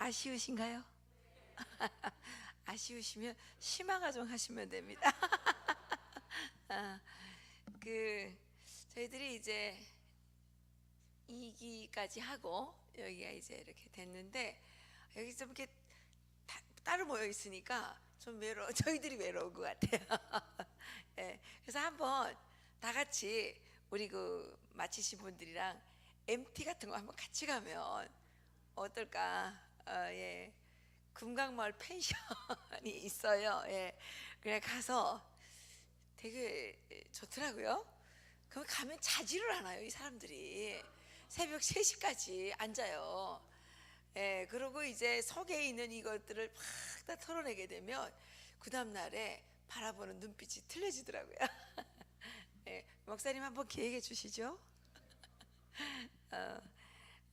아쉬우신가요? 아쉬우시면 심화가정 하시면 됩니다. 아, 저희들이 이제 2기까지 하고 여기가 이제 이렇게 됐는데, 여기 좀 이렇게 따로 모여 있으니까 좀 저희들이 외로운 것 같아요. 예, 그래서 한번 다 같이 우리 마치신 분들이랑 MT 같은 거 한번 같이 가면 어떨까? 예. 금강마을 펜션이 있어요. 예. 그래 가서 되게 좋더라고요. 그럼 가면 자지를 않아요, 이 사람들이. 새벽 3시까지 앉아요. 예, 그리고 이제 속에 있는 이것들을 막 다 털어내게 되면 그 다음 날에 바라보는 눈빛이 틀려지더라고요. 예, 목사님 한번 기획해 주시죠.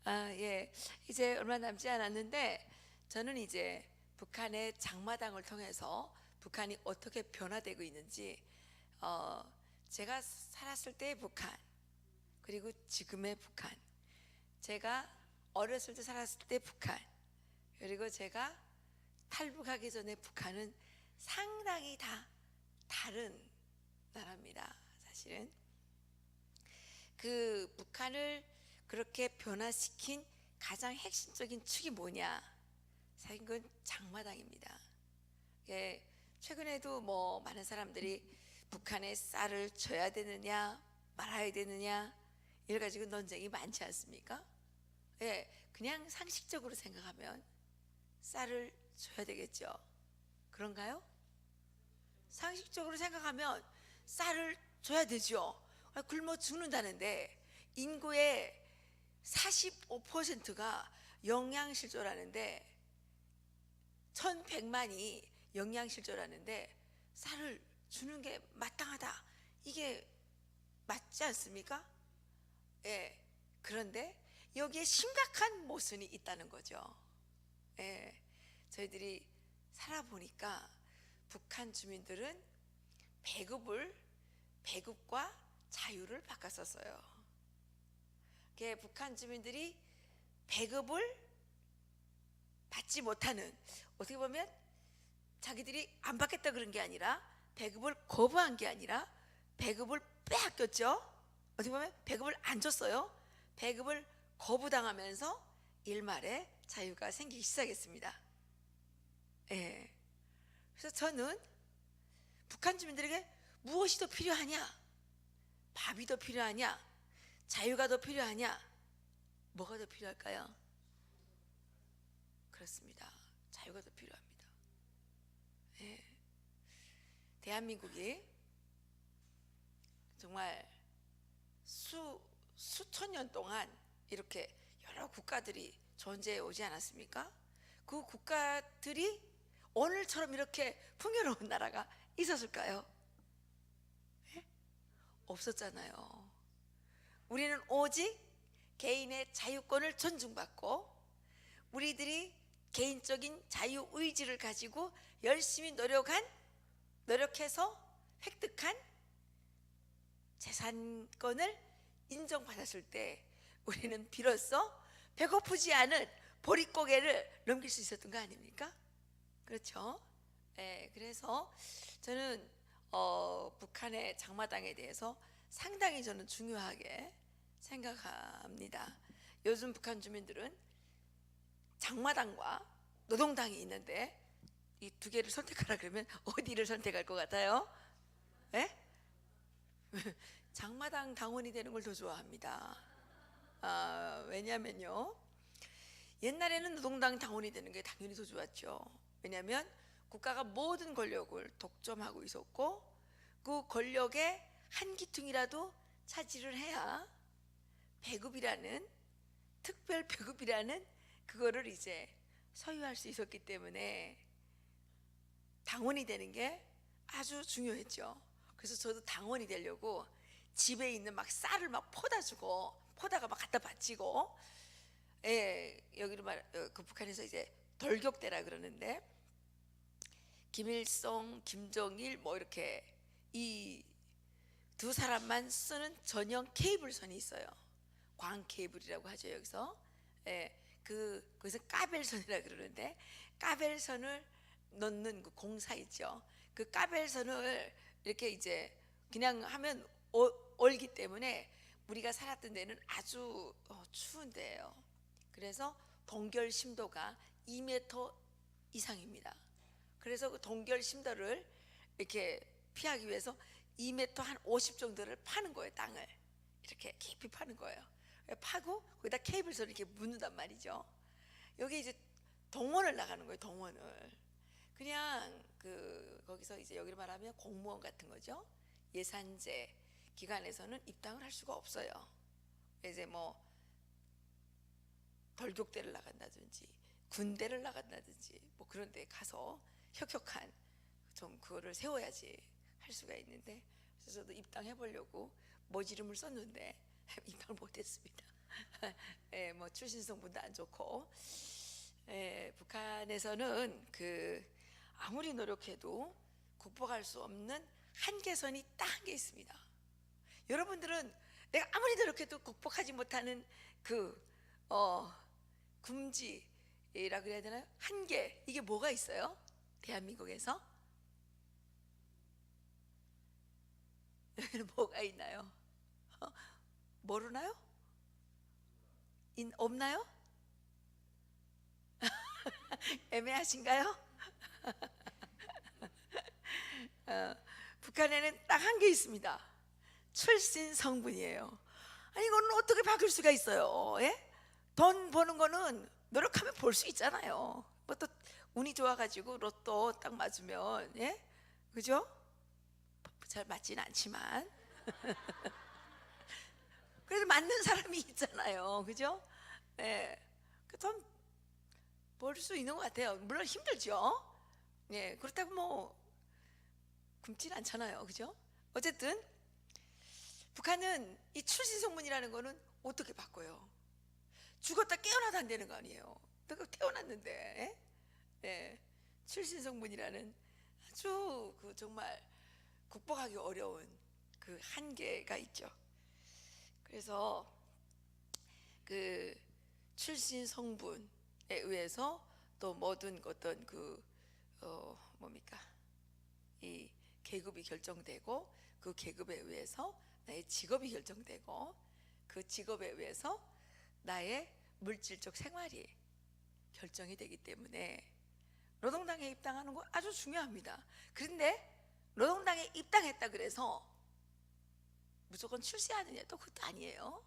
예, 이제 얼마 남지 않았는데 저는 이제 북한의 장마당을 통해서 북한이 어떻게 변화되고 있는지, 제가 살았을 때의 북한, 그리고 지금의 북한, 제가 어렸을 때 살았을 때 북한, 그리고 제가 탈북하기 전에 북한은 상당히 다 다른 나라입니다. 사실은 그 북한을 그렇게 변화시킨 가장 핵심적인 축이 뭐냐? 사실 그건 장마당입니다. 예, 최근에도 뭐 많은 사람들이 북한에 쌀을 줘야 되느냐 말아야 되느냐 이래 가지고 논쟁이 많지 않습니까? 예, 그냥 상식적으로 생각하면 쌀을 줘야 되겠죠. 그런가요? 상식적으로 생각하면 쌀을 줘야 되죠. 굶어 죽는다는데 인구의 45%가 영양실조라는데, 1100만이 영양실조라는데 쌀을 주는 게 마땅하다, 이게 맞지 않습니까? 예. 그런데 여기에 심각한 모순이 있다는 거죠. 예. 저희들이 살아보니까 북한 주민들은 배급과 자유를 바꿨었어요. 북한 주민들이 배급을 받지 못하는, 어떻게 보면 자기들이 안 받겠다 그런 게 아니라 배급을 거부한 게 아니라 배급을 빼앗겼죠. 어떻게 보면 배급을 안 줬어요. 배급을 거부당하면서 일말의 자유가 생기기 시작했습니다. 예. 그래서 저는 북한 주민들에게 무엇이 더 필요하냐? 밥이 더 필요하냐? 자유가 더 필요하냐? 뭐가 더 필요할까요? 그렇습니다. 자유가 더 필요합니다. 예. 대한민국이 정말 수천 년 동안 이렇게 여러 국가들이 존재해 오지 않았습니까? 그 국가들이 오늘처럼 이렇게 풍요로운 나라가 있었을까요? 예? 없었잖아요. 우리는 오직 개인의 자유권을 존중받고 우리들이 개인적인 자유의지를 가지고 열심히 노력해서 획득한 재산권을 인정받았을 때 우리는 비로소 배고프지 않은 보릿고개를 넘길 수 있었던 거 아닙니까? 그렇죠? 네, 그래서 저는 북한의 장마당에 대해서 상당히 저는 중요하게 생각합니다. 요즘 북한 주민들은 장마당과 노동당이 있는데 이 두 개를 선택하라 그러면 어디를 선택할 것 같아요? 예? 장마당 당원이 되는 걸 더 좋아합니다. 왜냐면요, 옛날에는 노동당 당원이 되는 게 당연히 더 좋았죠. 왜냐하면 국가가 모든 권력을 독점하고 있었고 그 권력의 한 기퉁이라도 차지를 해야 배급이라는, 특별 배급이라는 그거를 이제 소유할 수 있었기 때문에 당원이 되는 게 아주 중요했죠. 그래서 저도 당원이 되려고 집에 있는 막 쌀을 막 포다가 막 갖다 바치고, 예, 여기로 그 북한에서 이제 돌격대라 그러는데 김일성, 김정일 뭐 이렇게 이 두 사람만 쓰는 전용 케이블선이 있어요. 광 케이블이라고 하죠, 여기서. 예, 거기서 까벨선이라 그러는데, 까벨선을 넣는 그 공사 있죠. 그 까벨선을 이렇게 이제 그냥 하면 얼기 때문에 우리가 살았던 데는 아주 추운 데예요. 그래서 동결 심도가 2m 이상입니다. 그래서 그 동결 심도를 이렇게 피하기 위해서 2m 한 50 정도를 파는 거예요. 땅을 이렇게 깊이 파는 거예요. 파고 거기다 케이블선을 이렇게 묻는단 말이죠. 여기 이제 동원을 나가는 거예요. 동원을 그냥 거기서 이제 여기로 말하면 공무원 같은 거죠. 예산제 기관에서는 입당을 할 수가 없어요. 이제 뭐 돌격대를 나간다든지 군대를 나간다든지 뭐 그런 데 가서 혁혁한 좀 그거를 세워야지 할 수가 있는데, 그래서 저도 입당해 보려고 모지름을 썼는데 입당을 못했습니다. 예, 뭐 출신 성분도 안 좋고, 예, 북한에서는 아무리 노력해도 극복할 수 없는 한계선이 딱 한 개 있습니다. 여러분들은 내가 아무리 노력해도 극복하지 못하는 금지라 그래야 되나요? 한계, 이게 뭐가 있어요? 대한민국에서 여기는 뭐가 있나요? 모르나요? 없나요? 애매하신가요? 북한에는 딱 한 개 있습니다. 출신 성분이에요. 아니 이거는 어떻게 바뀔 수가 있어요? 예? 돈 버는 거는 노력하면 벌 수 있잖아요. 뭐 또 운이 좋아가지고 로또 딱 맞으면, 예, 그죠? 잘 맞지는 않지만 그래도 맞는 사람이 있잖아요, 그죠? 예, 돈 벌 수 있는 것 같아요. 물론 힘들죠. 예, 그렇다고 뭐 굶진 않잖아요, 그죠? 어쨌든 북한은 이 출신 성분이라는 거는 어떻게 바꿔요? 죽었다 깨어나도 안 되는 거 아니에요. 내가 태어났는데, 예, 출신 성분이라는 아주 정말 극복하기 어려운 그 한계가 있죠. 그래서 출신 성분에 의해서 또 모든 어떤 뭡니까, 이 계급이 결정되고, 그 계급에 의해서 나의 직업이 결정되고, 그 직업에 의해서 나의 물질적 생활이 결정이 되기 때문에 노동당에 입당하는 거 아주 중요합니다. 그런데 노동당에 입당했다 그래서 무조건 출세하느냐, 또 그것도 아니에요.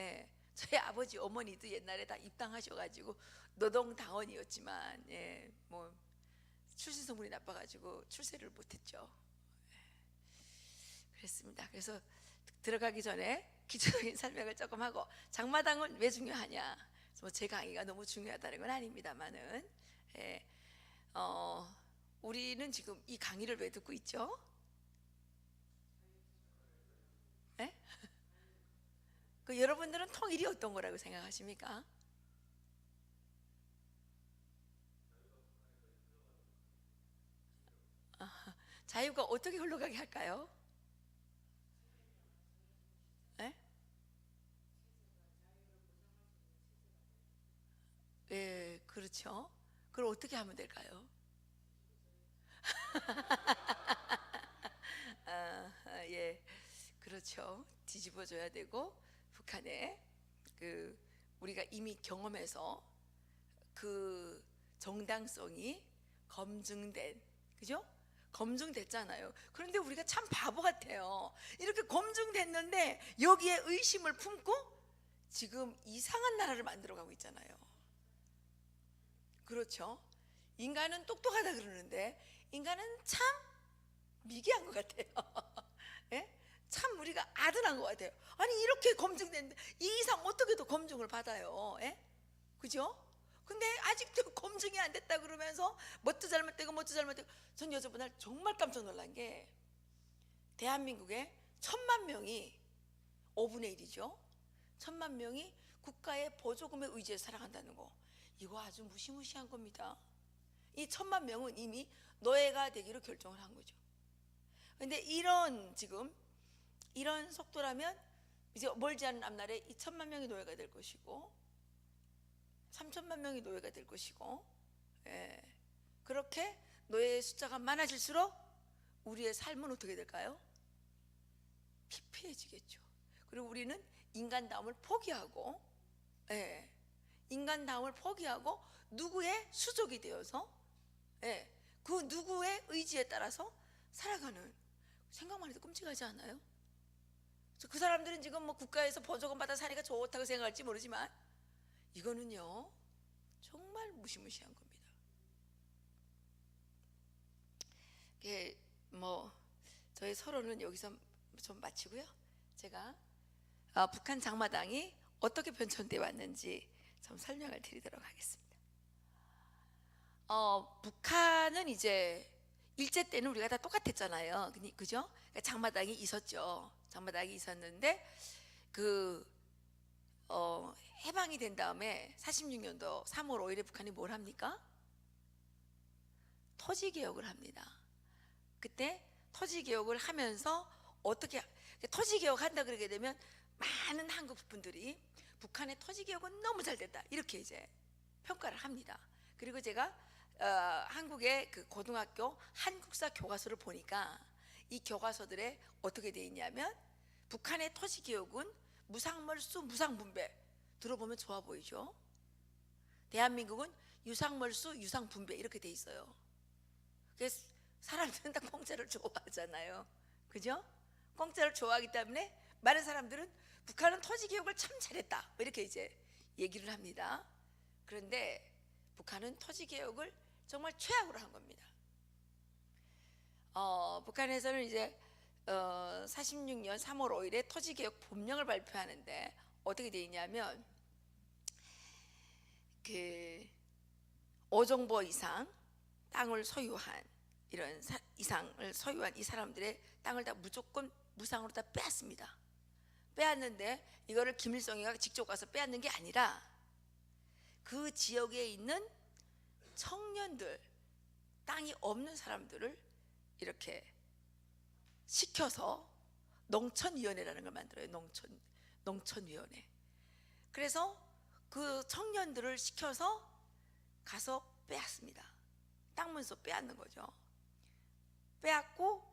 예, 저희 아버지 어머니도 옛날에 다 입당하셔가지고 노동당원이었지만, 예, 뭐 출신 성분이 나빠가지고 출세를 못했죠. 그랬습니다. 그래서 들어가기 전에 기초적인 설명을 조금 하고, 장마당은 왜 중요하냐, 뭐 제 강의가 너무 중요하다는 건 아닙니다만은, 예, 우리는 지금 이 강의를 왜 듣고 있죠? 예? 여러분들은 통일이 어떤 거라고 생각하십니까? 자유가 어떻게 흘러가게 할까요? 예? 예, 그렇죠. 그걸 어떻게 하면 될까요? 예, 그렇죠. 뒤집어줘야 되고, 북한에 우리가 이미 경험해서 그 정당성이 검증된, 그죠? 검증됐잖아요. 그런데 우리가 참 바보 같아요. 이렇게 검증됐는데 여기에 의심을 품고 지금 이상한 나라를 만들어가고 있잖아요. 그렇죠? 인간은 똑똑하다 그러는데 인간은 참 미개한 것 같아요. 예? 참 우리가 아둔한 것 같아요. 아니 이렇게 검증됐는데 이 이상 어떻게 더 검증을 받아요? 예? 그죠? 근데 아직도 검증이 안 됐다 그러면서 뭣도 잘못되고 뭣도 잘못되고. 전 여자분들 정말 깜짝 놀란 게, 대한민국에 1,000만 명이 5분의 1이죠. 1,000만 명이 국가의 보조금에 의지해 살아간다는 거, 이거 아주 무시무시한 겁니다. 이 1,000만 명은 이미 노예가 되기로 결정을 한 거죠. 근데 지금 이런 속도라면 이제 멀지 않은 앞날에 이 1,000만 명이 노예가 될 것이고, 3천만 명이 노예가 될 것이고, 예. 그렇게 노예의 숫자가 많아질수록 우리의 삶은 어떻게 될까요? 피폐해지겠죠. 그리고 우리는 인간다움을 포기하고, 예. 인간다움을 포기하고 누구의 수족이 되어서, 예. 그 누구의 의지에 따라서 살아가는, 생각만 해도 끔찍하지 않아요? 그 사람들은 지금 뭐 국가에서 보조금 받아 사니까 좋다고 생각할지 모르지만 이거는요 정말 무시무시한 겁니다. 이게 뭐 저희 서론은 여기서 좀 마치고요. 제가 북한 장마당이 어떻게 변천되어 왔는지 좀 설명을 드리도록 하겠습니다. 북한은 이제 일제 때는 우리가 다 똑같았잖아요. 그죠? 장마당이 있었죠. 장마당이 있었는데 해방이 된 다음에 46년도 3월 5일에 북한이 뭘 합니까? 토지 개혁을 합니다. 그때 토지 개혁을 하면서 어떻게 토지 개혁한다 그러게 되면 많은 한국 분들이 북한의 토지 개혁은 너무 잘 됐다 이렇게 이제 평가를 합니다. 그리고 제가 한국의 그 고등학교 한국사 교과서를 보니까 이 교과서들에 어떻게 되어 있냐면 북한의 토지 개혁은 무상몰수 무상분배, 들어보면 좋아 보이죠? 대한민국은 유상몰수 유상분배 이렇게 돼 있어요. 그래서 사람들은 다 공짜를 좋아하잖아요. 그죠? 공짜를 좋아하기 때문에 많은 사람들은 북한은 토지 개혁을 참 잘했다 이렇게 이제 얘기를 합니다. 그런데 북한은 토지 개혁을 정말 최악으로 한 겁니다. 북한에서는 이제 46년 3월 5일에 토지 개혁 법령을 발표하는데 어떻게 돼 있냐면 그 5정보 이상 땅을 소유한 이런 이상을 소유한 이 사람들의 땅을 다 무조건 무상으로 다 빼앗습니다. 빼앗는데 이거를 김일성이가 직접 가서 빼앗는 게 아니라 그 지역에 있는 청년들, 땅이 없는 사람들을 이렇게 시켜서 농촌위원회라는 걸 만들어요. 농촌위원회. 그래서 그 청년들을 시켜서 가서 빼앗습니다. 땅 문서 빼앗는 거죠. 빼앗고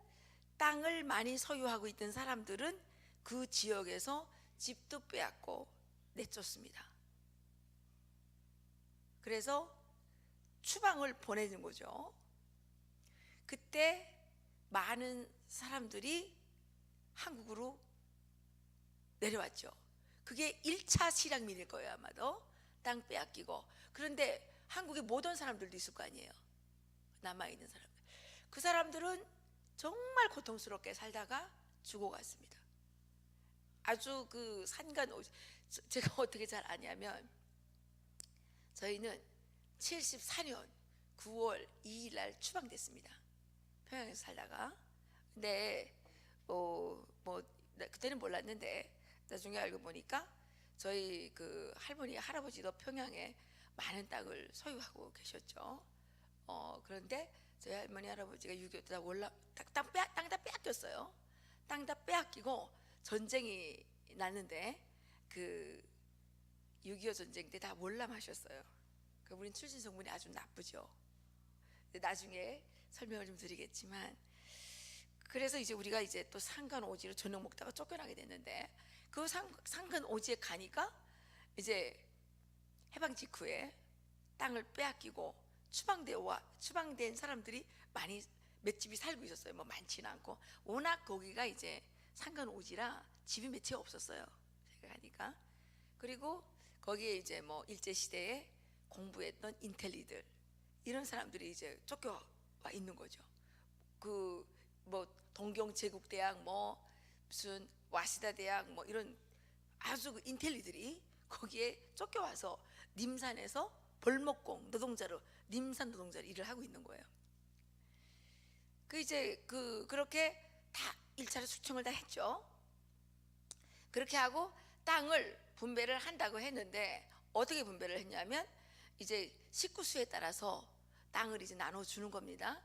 땅을 많이 소유하고 있던 사람들은 그 지역에서 집도 빼앗고 내쫓습니다. 그래서 추방을 보내는 거죠. 그때 많은 사람들이 한국으로 내려왔죠. 그게 1차 실향민일 거예요. 아마도 땅 빼앗기고. 그런데 한국에 못 온 사람들도 있을 거 아니에요. 남아있는 사람들. 그 사람들은 정말 고통스럽게 살다가 죽어갔습니다. 아주 그 산간오지. 제가 어떻게 잘 아냐면 저희는 74년 9월 2일 날 추방됐습니다. 평양에서 살다가. 근데 그때는 몰랐는데 나중에 알고 보니까 저희 그 할머니 할아버지도 평양에 많은 땅을 소유하고 계셨죠. 그런데 저희 할머니 할아버지가 6.25 땅 다 빼앗겼어요. 땅 다 빼앗기고 전쟁이 났는데 그 6.25 전쟁 때 다 몰락하셨어요. 그분이 출신 성분이 아주 나쁘죠. 나중에 설명을 좀 드리겠지만, 그래서 이제 우리가 이제 또 상간오지로 저녁 먹다가 쫓겨나게 됐는데 그 상간오지에 가니까 이제 해방 직후에 땅을 빼앗기고 추방된 사람들이 많이 몇 집이 살고 있었어요. 뭐 많지는 않고 워낙 거기가 이제 상간오지라 집이 몇 채 없었어요. 제가 가니까. 그리고 거기에 이제 뭐 일제 시대에 공부했던 인텔리들 이런 사람들이 이제 쫓겨와 있는 거죠. 그 뭐 동경제국대학 뭐 무슨 와시다 대학 뭐 이런 아주 그 인텔리들이 거기에 쫓겨와서 님산에서 벌목공 노동자로 님산 노동자로 일을 하고 있는 거예요. 그 이제 그렇게 다 1차로 수청을 다 했죠. 그렇게 하고 땅을 분배를 한다고 했는데 어떻게 분배를 했냐면 이제 식구수에 따라서 땅을 이제 나눠주는 겁니다.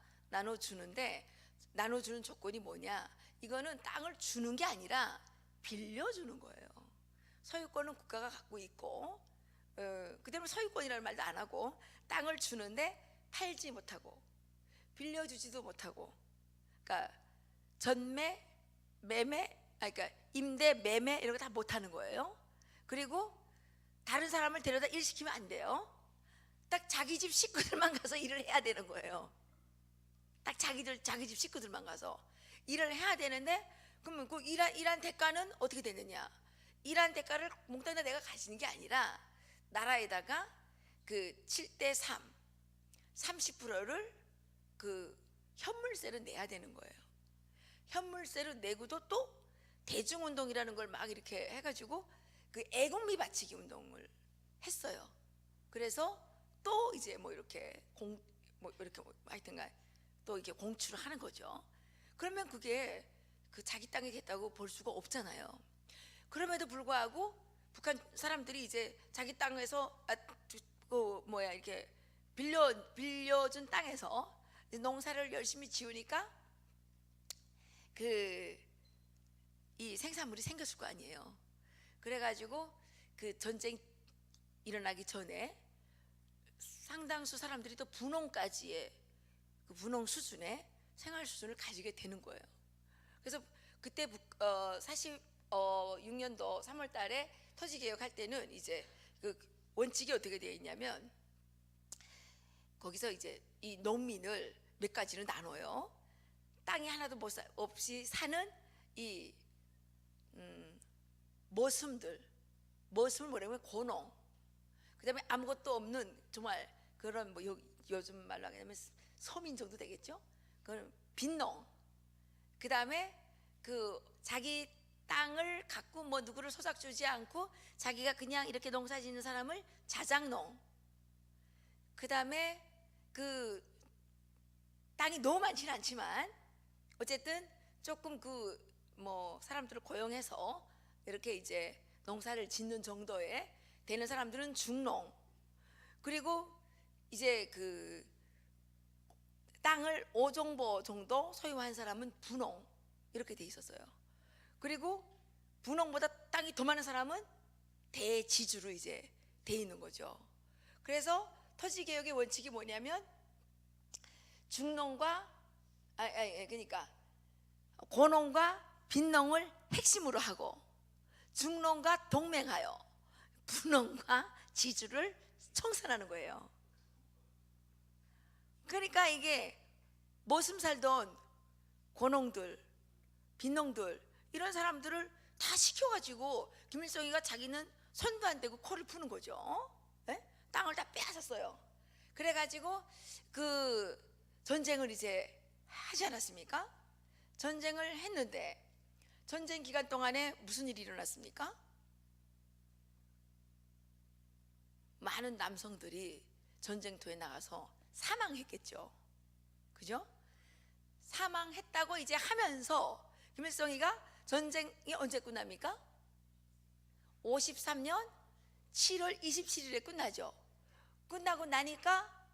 나눠주는 조건이 뭐냐? 이거는 땅을 주는 게 아니라 빌려주는 거예요. 소유권은 국가가 갖고 있고 그다음에 소유권이라는 말도 안 하고 땅을 주는데 팔지 못하고 빌려주지도 못하고, 그러니까 전매, 매매, 그러니까 임대, 매매 이런 거 다 못하는 거예요. 그리고 다른 사람을 데려다 일시키면 안 돼요. 딱 자기 집 식구들만 가서 일을 해야 되는 거예요. 딱 자기 집 식구들만 가서 일을 해야 되는데, 그러면 그 일한 대가는 어떻게 되느냐? 일한 대가를 몽땅 다 내가 가지는 게 아니라 나라에다가 그 7대3 30%를 그 현물세를 내야 되는 거예요. 현물세를 내고도 또 대중운동이라는 걸 막 이렇게 해가지고 그 애국미 바치기 운동을 했어요. 그래서 또 이제 뭐 이렇게 하여튼간 또 이렇게 공출을 하는 거죠. 그러면 그게 그 자기 땅이 됐다고 볼 수가 없잖아요. 그럼에도 불구하고 북한 사람들이 이제 자기 땅에서 이렇게 빌려준 땅에서 농사를 열심히 지으니까 이 생산물이 생겼을 거 아니에요. 그래가지고 그 전쟁 일어나기 전에 상당수 사람들이 또 분홍까지의 그 분홍 수준의 생활 수준을 가지게 되는 거예요. 그래서 그때 46년도 3월 달에 토지개혁할 때는 이제 그 원칙이 어떻게 되어 있냐면, 거기서 이제 이 농민을 몇 가지로 나눠요. 땅이 하나도 없이 사는 이 머슴을 뭐라면 고농, 그다음에 아무것도 없는 정말 그런 뭐 요즘 말로 하면 서민 정도 되겠죠. 그건 빈농. 그다음에 그 자기 땅을 갖고 뭐 누구를 소작 주지 않고 자기가 그냥 이렇게 농사 짓는 사람을 자작농. 그다음에 그 땅이 너무 많지는 않지만 어쨌든 조금 그 뭐 사람들을 고용해서 이렇게 이제 농사를 짓는 정도에 되는 사람들은 중농. 그리고 이제 그 땅을 5정보 정도 소유한 사람은 분농, 이렇게 돼 있었어요. 그리고 분농보다 땅이 더 많은 사람은 대지주로 이제 돼 있는 거죠. 그래서 토지개혁의 원칙이 뭐냐면, 중농과 그러니까 고농과 빈농을 핵심으로 하고 중농과 동맹하여 분농과 지주를 청산하는 거예요. 그러니까 이게 머슴 살던 고농들, 빈농들 이런 사람들을 다 시켜가지고 김일성이가 자기는 손도 안 대고 코를 푸는 거죠. 네? 땅을 다 빼앗았어요. 그래가지고 그 전쟁을 이제 하지 않았습니까? 전쟁을 했는데 전쟁 기간 동안에 무슨 일이 일어났습니까? 많은 남성들이 전쟁터에 나가서 사망했겠죠. 그죠? 사망했다고 이제 하면서 김일성이가 전쟁이 언제 끝납니까? 53년 7월 27일에 끝나죠. 끝나고 나니까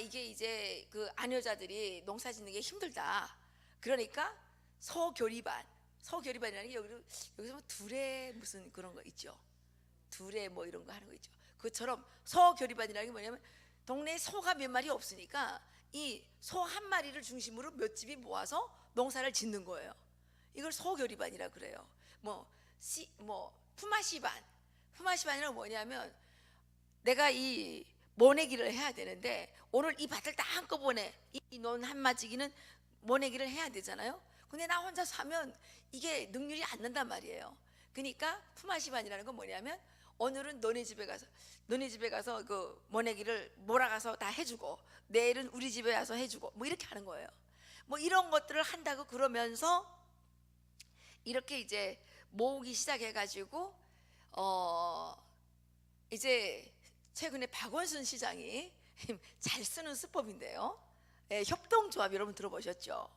이게 이제 그 아녀자들이 농사 짓는 게 힘들다. 그러니까 소교리반이라는 게 여기서 뭐 둘에 무슨 그런 거 있죠. 둘에 뭐 이런 거 하는 거 있죠. 그처럼 소교리반이라는 게 뭐냐면 동네에 소가 몇 마리 없으니까 이 소 한 마리를 중심으로 몇 집이 모아서 농사를 짓는 거예요. 이걸 소교리반이라 그래요. 뭐 품앗이반이란 뭐냐면, 내가 이 모내기를 해야 되는데 오늘 이 밭을 다 한꺼번에 이 논 한마지기는 모내기를 해야 되잖아요. 근데 나 혼자서 하면 이게 능률이 안 난단 말이에요. 그러니까 품앗이반이라는 건 뭐냐면, 오늘은 너네 집에 가서 그 모내기를 몰아가서 다 해주고, 내일은 우리 집에 가서 해주고, 뭐 이렇게 하는 거예요. 뭐 이런 것들을 한다고 그러면서 이렇게 이제 모으기 시작해가지고 이제 최근에 박원순 시장이 잘 쓰는 수법인데요. 협동조합 여러분 들어보셨죠?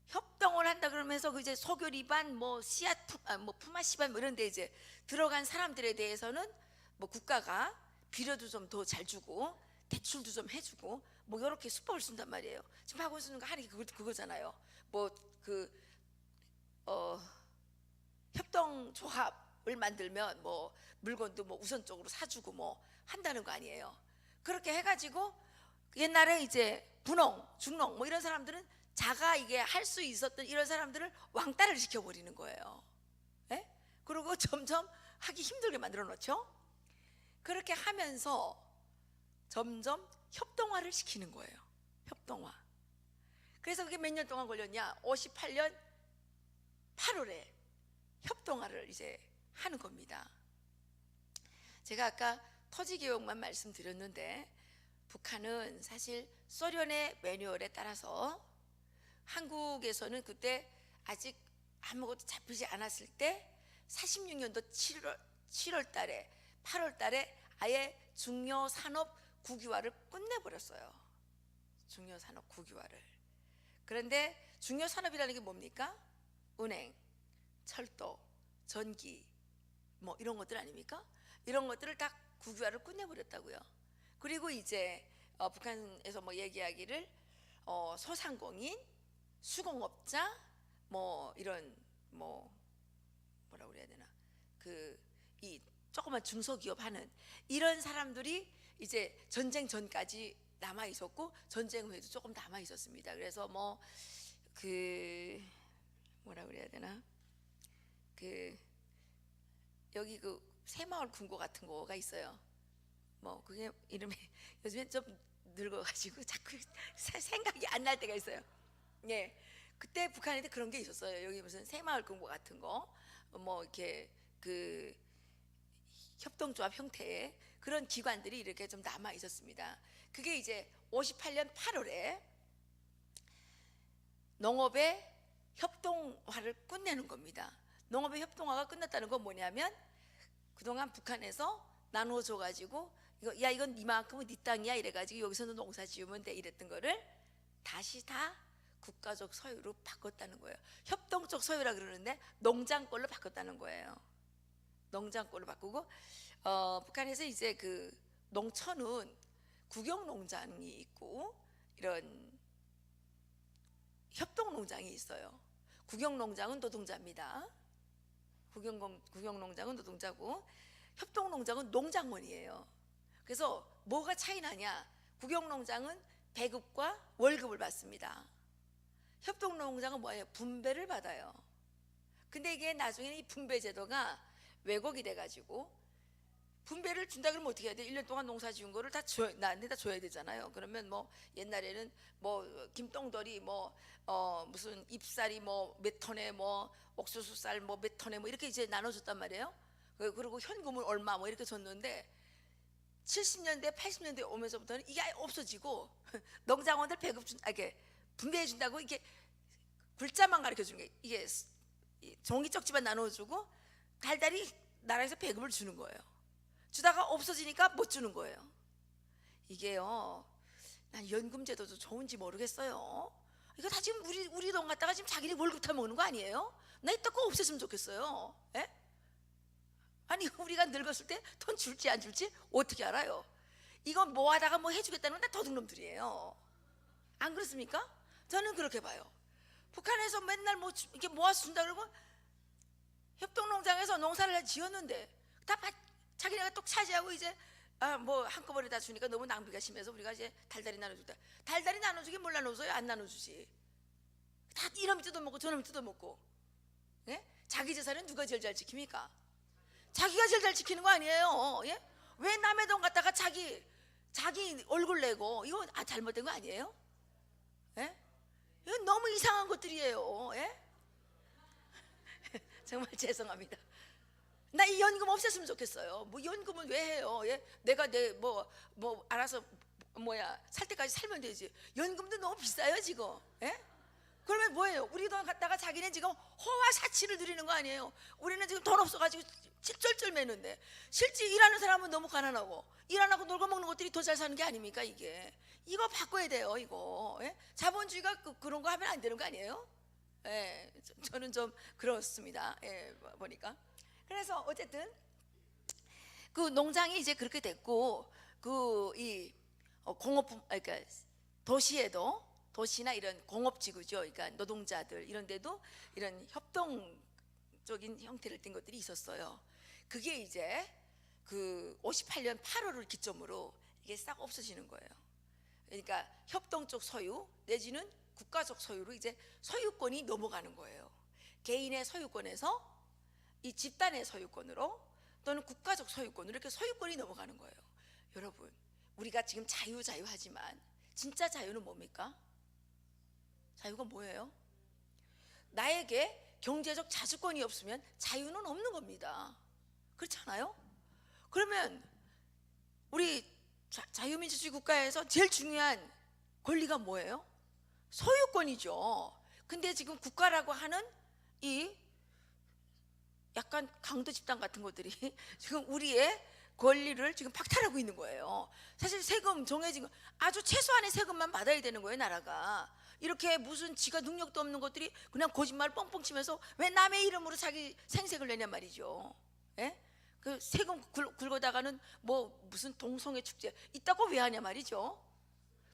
협동을 한다 그러면서 그 이제 소교리반, 뭐 씨앗, 뭐 품앗이반 뭐 이런 데 이제 들어간 사람들에 대해서는 뭐 국가가 비료도 좀 더 잘 주고 대출도 좀 해주고 뭐 이렇게 수법을 쓴단 말이에요. 지금 박원순이가 하는 게 그거잖아요. 뭐 그 협동조합 농장을 만들면 뭐 물건도 뭐 우선적으로 사주고 뭐 한다는 거 아니에요. 그렇게 해가지고 옛날에 이제 분홍, 중농 뭐 이런 사람들은 자가 이게 할 수 있었던 이런 사람들을 왕따를 시켜버리는 거예요. 예? 그리고 점점 하기 힘들게 만들어 놓죠. 그렇게 하면서 점점 협동화를 시키는 거예요. 협동화. 그래서 그게 몇 년 동안 걸렸냐? 58년 8월에 협동화를 이제 하는 겁니다. 제가 아까 토지개혁만 말씀드렸는데 북한은 사실 소련의 매뉴얼에 따라서 한국에서는 그때 아직 아무것도 잡히지 않았을 때 46년도 7월 달에 8월 달에 아예 중요산업 국유화를 끝내버렸어요. 중요산업 국유화를. 그런데 중요산업이라는 게 뭡니까? 은행, 철도, 전기 뭐 이런 것들 아닙니까? 이런 것들을 다 국유화를 끝내버렸다고요. 그리고 이제 북한에서 뭐 얘기하기를 소상공인, 수공업자 뭐 이런 뭐 뭐라고 그래야 되나 그 이 조그만 중소기업 하는 이런 사람들이 이제 전쟁 전까지 남아 있었고 전쟁 후에도 조금 남아 있었습니다. 그래서 뭐 그 뭐라 그래야 되나 그 여기 그 새마을 금고 같은 거가 있어요. 뭐 그게 이름이 요즘에 좀 늙어가지고 자꾸 생각이 안 날 때가 있어요. 예, 그때 북한에도 그런 게 있었어요. 여기 무슨 새마을 금고 같은 거, 뭐 이렇게 그 협동조합 형태의 그런 기관들이 이렇게 좀 남아 있었습니다. 그게 이제 58년 8월에 농업의 협동화를 끝내는 겁니다. 농업의 협동화가 끝났다는 건 뭐냐면 그동안 북한에서 나눠줘 가지고 야 이건 이만큼은 네 땅이야 이래가지고 여기서는 농사 지으면 돼 이랬던 거를 다시 다 국가적 소유로 바꿨다는 거예요. 협동적 소유라 그러는데 농장권로 바꿨다는 거예요. 농장권로 바꾸고 북한에서 이제 그 농촌은 국영농장이 있고 이런 협동농장이 있어요. 국영농장은 노동자입니다. 국영농장은 노동자고 협동농장은 농장원이에요. 그래서 뭐가 차이 나냐? 국영농장은 배급과 월급을 받습니다. 협동농장은 뭐예요? 분배를 받아요. 근데 이게 나중에는 이 분배 제도가 왜곡이 돼가지고 분배를 준다 그러면 어떻게 해야 돼? 1년 동안 농사 지은 거를 다 나한테 다 줘야 되잖아요. 그러면 뭐 옛날에는 뭐 김똥돌이 뭐 무슨 잎살이 뭐 몇 톤에 뭐 옥수수쌀 뭐 몇 톤에 뭐 이렇게 이제 나눠줬단 말이에요. 그리고 현금을 얼마 뭐 이렇게 줬는데 70년대 80년대 오면서부터는 이게 아예 없어지고 농장원들 배급 이렇게 분배해 준다고 이게 글자만 가르쳐 주는 게 이게 종이 쪽지만 나눠주고 달달이 나라에서 배급을 주는 거예요. 주다가 없어지니까 못 주는 거예요. 이게요, 난 연금 제도도 좋은지 모르겠어요. 이거 다 지금 우리 돈 갖다가 지금 자기네 월급 타 먹는 거 아니에요? 나 이따 꼭 없앴으면 좋겠어요. 에? 아니 우리가 늙었을 때 돈 줄지 안 줄지 어떻게 알아요? 이건 뭐 하다가 뭐 해주겠다는 건 다 도둑놈들이에요. 안 그렇습니까? 저는 그렇게 봐요. 북한에서 맨날 뭐 이렇게 모아서 준다 그러고 협동농장에서 농사를 지었는데 다 자기네가 또 차지하고 이제 뭐 한꺼번에 다 주니까 너무 낭비가 심해서 우리가 이제 달달이 나눠주다. 달달이 나눠주긴 뭘 나눠줘요? 안 나눠주지. 다 이놈이 뜯어먹고 저놈이 뜯어먹고. 예? 자기 재산은 누가 제일 잘 지킵니까? 자기가 제일 잘 지키는 거 아니에요? 예? 왜 남의 돈 갖다가 자기 얼굴 내고 이거 잘못된 거 아니에요? 예? 이건 너무 이상한 것들이에요. 예? 정말 죄송합니다. 나 이 연금 없앴으면 좋겠어요. 뭐 연금은 왜 해요? 예? 내가 내 뭐 알아서 살 때까지 살면 되지. 연금도 너무 비싸요 지금. 예? 그러면 뭐예요? 우리 돈 갖다가 자기는 지금 호화 사치를 누리는 거 아니에요? 우리는 지금 돈 없어가지고 찔쩔쩔 매는데 실제 일하는 사람은 너무 가난하고 일 안 하고 놀고 먹는 것들이 더 잘 사는 게 아닙니까 이게? 이거 바꿔야 돼요 이거. 예? 자본주의가 그런 거 하면 안 되는 거 아니에요? 예, 저는 좀 그렇습니다. 예, 보니까. 그래서 어쨌든 그 농장이 이제 그렇게 됐고 그 이 공업 그러니까 도시나 이런 공업지구죠. 그러니까 노동자들 이런 데도 이런 협동적인 형태를 띈 것들이 있었어요. 그게 이제 그 58년 8월을 기점으로 이게 싹 없어지는 거예요. 그러니까 협동적 소유 내지는 국가적 소유로 이제 소유권이 넘어가는 거예요. 개인의 소유권에서 이 집단의 소유권으로 또는 국가적 소유권으로 이렇게 소유권이 넘어가는 거예요. 여러분, 우리가 지금 자유 하지만 진짜 자유는 뭡니까? 자유가 뭐예요? 나에게 경제적 자주권이 없으면 자유는 없는 겁니다. 그렇지 않아요? 그러면 우리 자유민주주의 국가에서 제일 중요한 권리가 뭐예요? 소유권이죠. 근데 지금 국가라고 하는 이 약간 강도 집단 같은 것들이 지금 우리의 권리를 지금 박탈하고 있는 거예요. 사실 세금 정해진 거 아주 최소한의 세금만 받아야 되는 거예요, 나라가. 이렇게 무슨 지가 능력도 없는 것들이 그냥 거짓말 뻥뻥 치면서 왜 남의 이름으로 자기 생색을 내냔 말이죠. 예? 그 세금 긁어다가는 뭐 무슨 동성애 축제 있다고 왜 하냐 말이죠.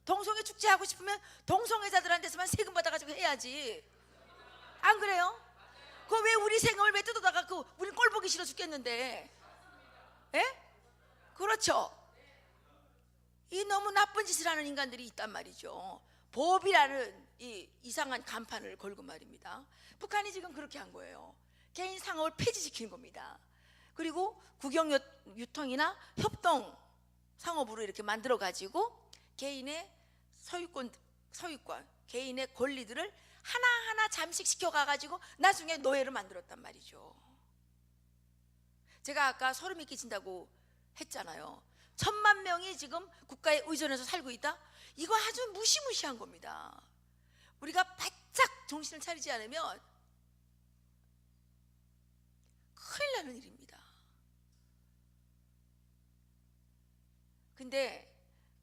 동성애 축제 하고 싶으면 동성애자들한테서만 세금 받아가지고 해야지. 안 그래요? 그 왜 우리 세금을 왜 뜯어다가 그 우린 꼴 보기 싫어 죽겠는데. 예? 그렇죠. 이 너무 나쁜 짓을 하는 인간들이 있단 말이죠. 법이라는 이 이상한 간판을 걸고 말입니다. 북한이 지금 그렇게 한 거예요. 개인 상업을 폐지시키는 겁니다. 그리고 국영 유통이나 협동 상업으로 이렇게 만들어 가지고 개인의 소유권, 개인의 권리들을 하나하나 잠식시켜 가지고 나중에 노예를 만들었단 말이죠. 제가 아까 소름이 끼친다고 했잖아요. 1,000만 명이 지금 국가에 의존해서 살고 있다? 이거 아주 무시무시한 겁니다. 우리가 바짝 정신을 차리지 않으면 큰일 나는 일입니다. 근데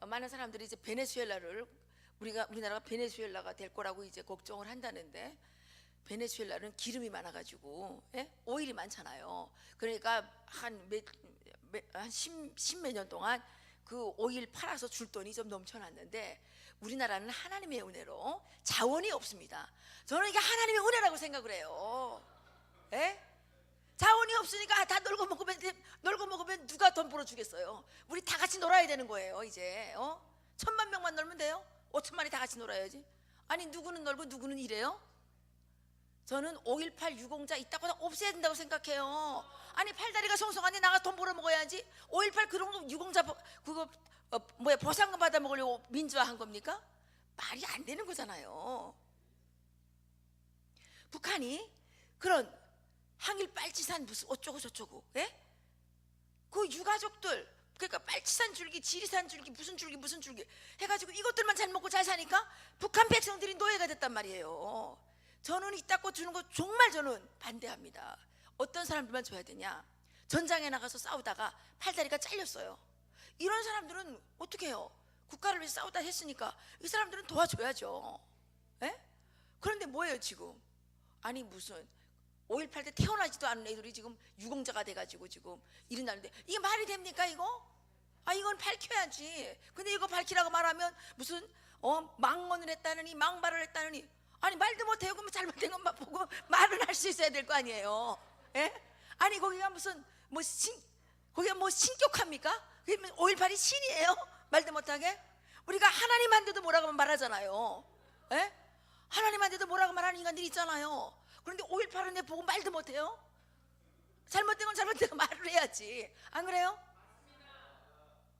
많은 사람들이 이제 베네수엘라를 우리나라가 베네수엘라가 될 거라고 이제 걱정을 한다는데, 베네수엘라는 기름이 많아가지고 오일이 많잖아요. 그러니까 한 십몇 년 동안 그 오일 팔아서 줄 돈이 좀 넘쳐났는데, 우리나라는 하나님의 은혜로 자원이 없습니다. 저는 이게 하나님의 은혜라고 생각을 해요. 자원이 없으니까 다 놀고 먹으면 누가 돈 벌어주겠어요? 우리 다 같이 놀아야 되는 거예요. 이제 1,000만 명만 놀면 돼요? 5천만이 다 같이 놀아야지. 아니 누구는 놀고 누구는 일해요? 저는 5.18 유공자 있다고 없애야 된다고 생각해요. 아니 팔다리가 성성한데 나가 돈 벌어 먹어야지. 5.18 그런 거 유공자 그거 보상금 받아 먹으려고 민주화한 겁니까? 말이 안 되는 거잖아요. 북한이 그런 항일 빨치산 무슨 어쩌고 저쩌고 그 유가족들, 그러니까 빨치산 줄기, 지리산 줄기, 무슨 줄기 해가지고 이것들만 잘 먹고 잘 사니까 북한 백성들이 노예가 됐단 말이에요. 저는 이따고 주는 거 정말 저는 반대합니다. 어떤 사람들만 줘야 되냐? 전장에 나가서 싸우다가 팔다리가 잘렸어요. 이런 사람들은 어떻게 해요? 국가를 위해서 싸우다 했으니까 이 사람들은 도와줘야죠. 그런데 뭐예요 지금? 아니 무슨 5.18 때 태어나지도 않은 애들이 지금 유공자가 돼가지고 지금 일어나는데 이게 말이 됩니까 이거? 이건 밝혀야지. 근데 이거 밝히라고 말하면 무슨 망언을 했다느니 망발을 했다느니, 아니 말도 못해요. 그러면 잘못된 것만 보고 말은 할 수 있어야 될 거 아니에요. 아니 거기가 무슨 거기가 뭐 신격합니까? 5.18이 신이에요? 말도 못하게? 우리가 하나님한테도 뭐라고 말하잖아요. 하나님한테도 뭐라고 말하는 인간들이 있잖아요. 그런데 5.18은 내 보고 말도 못해요? 잘못된 건 잘못된 거 말을 해야지. 안 그래요?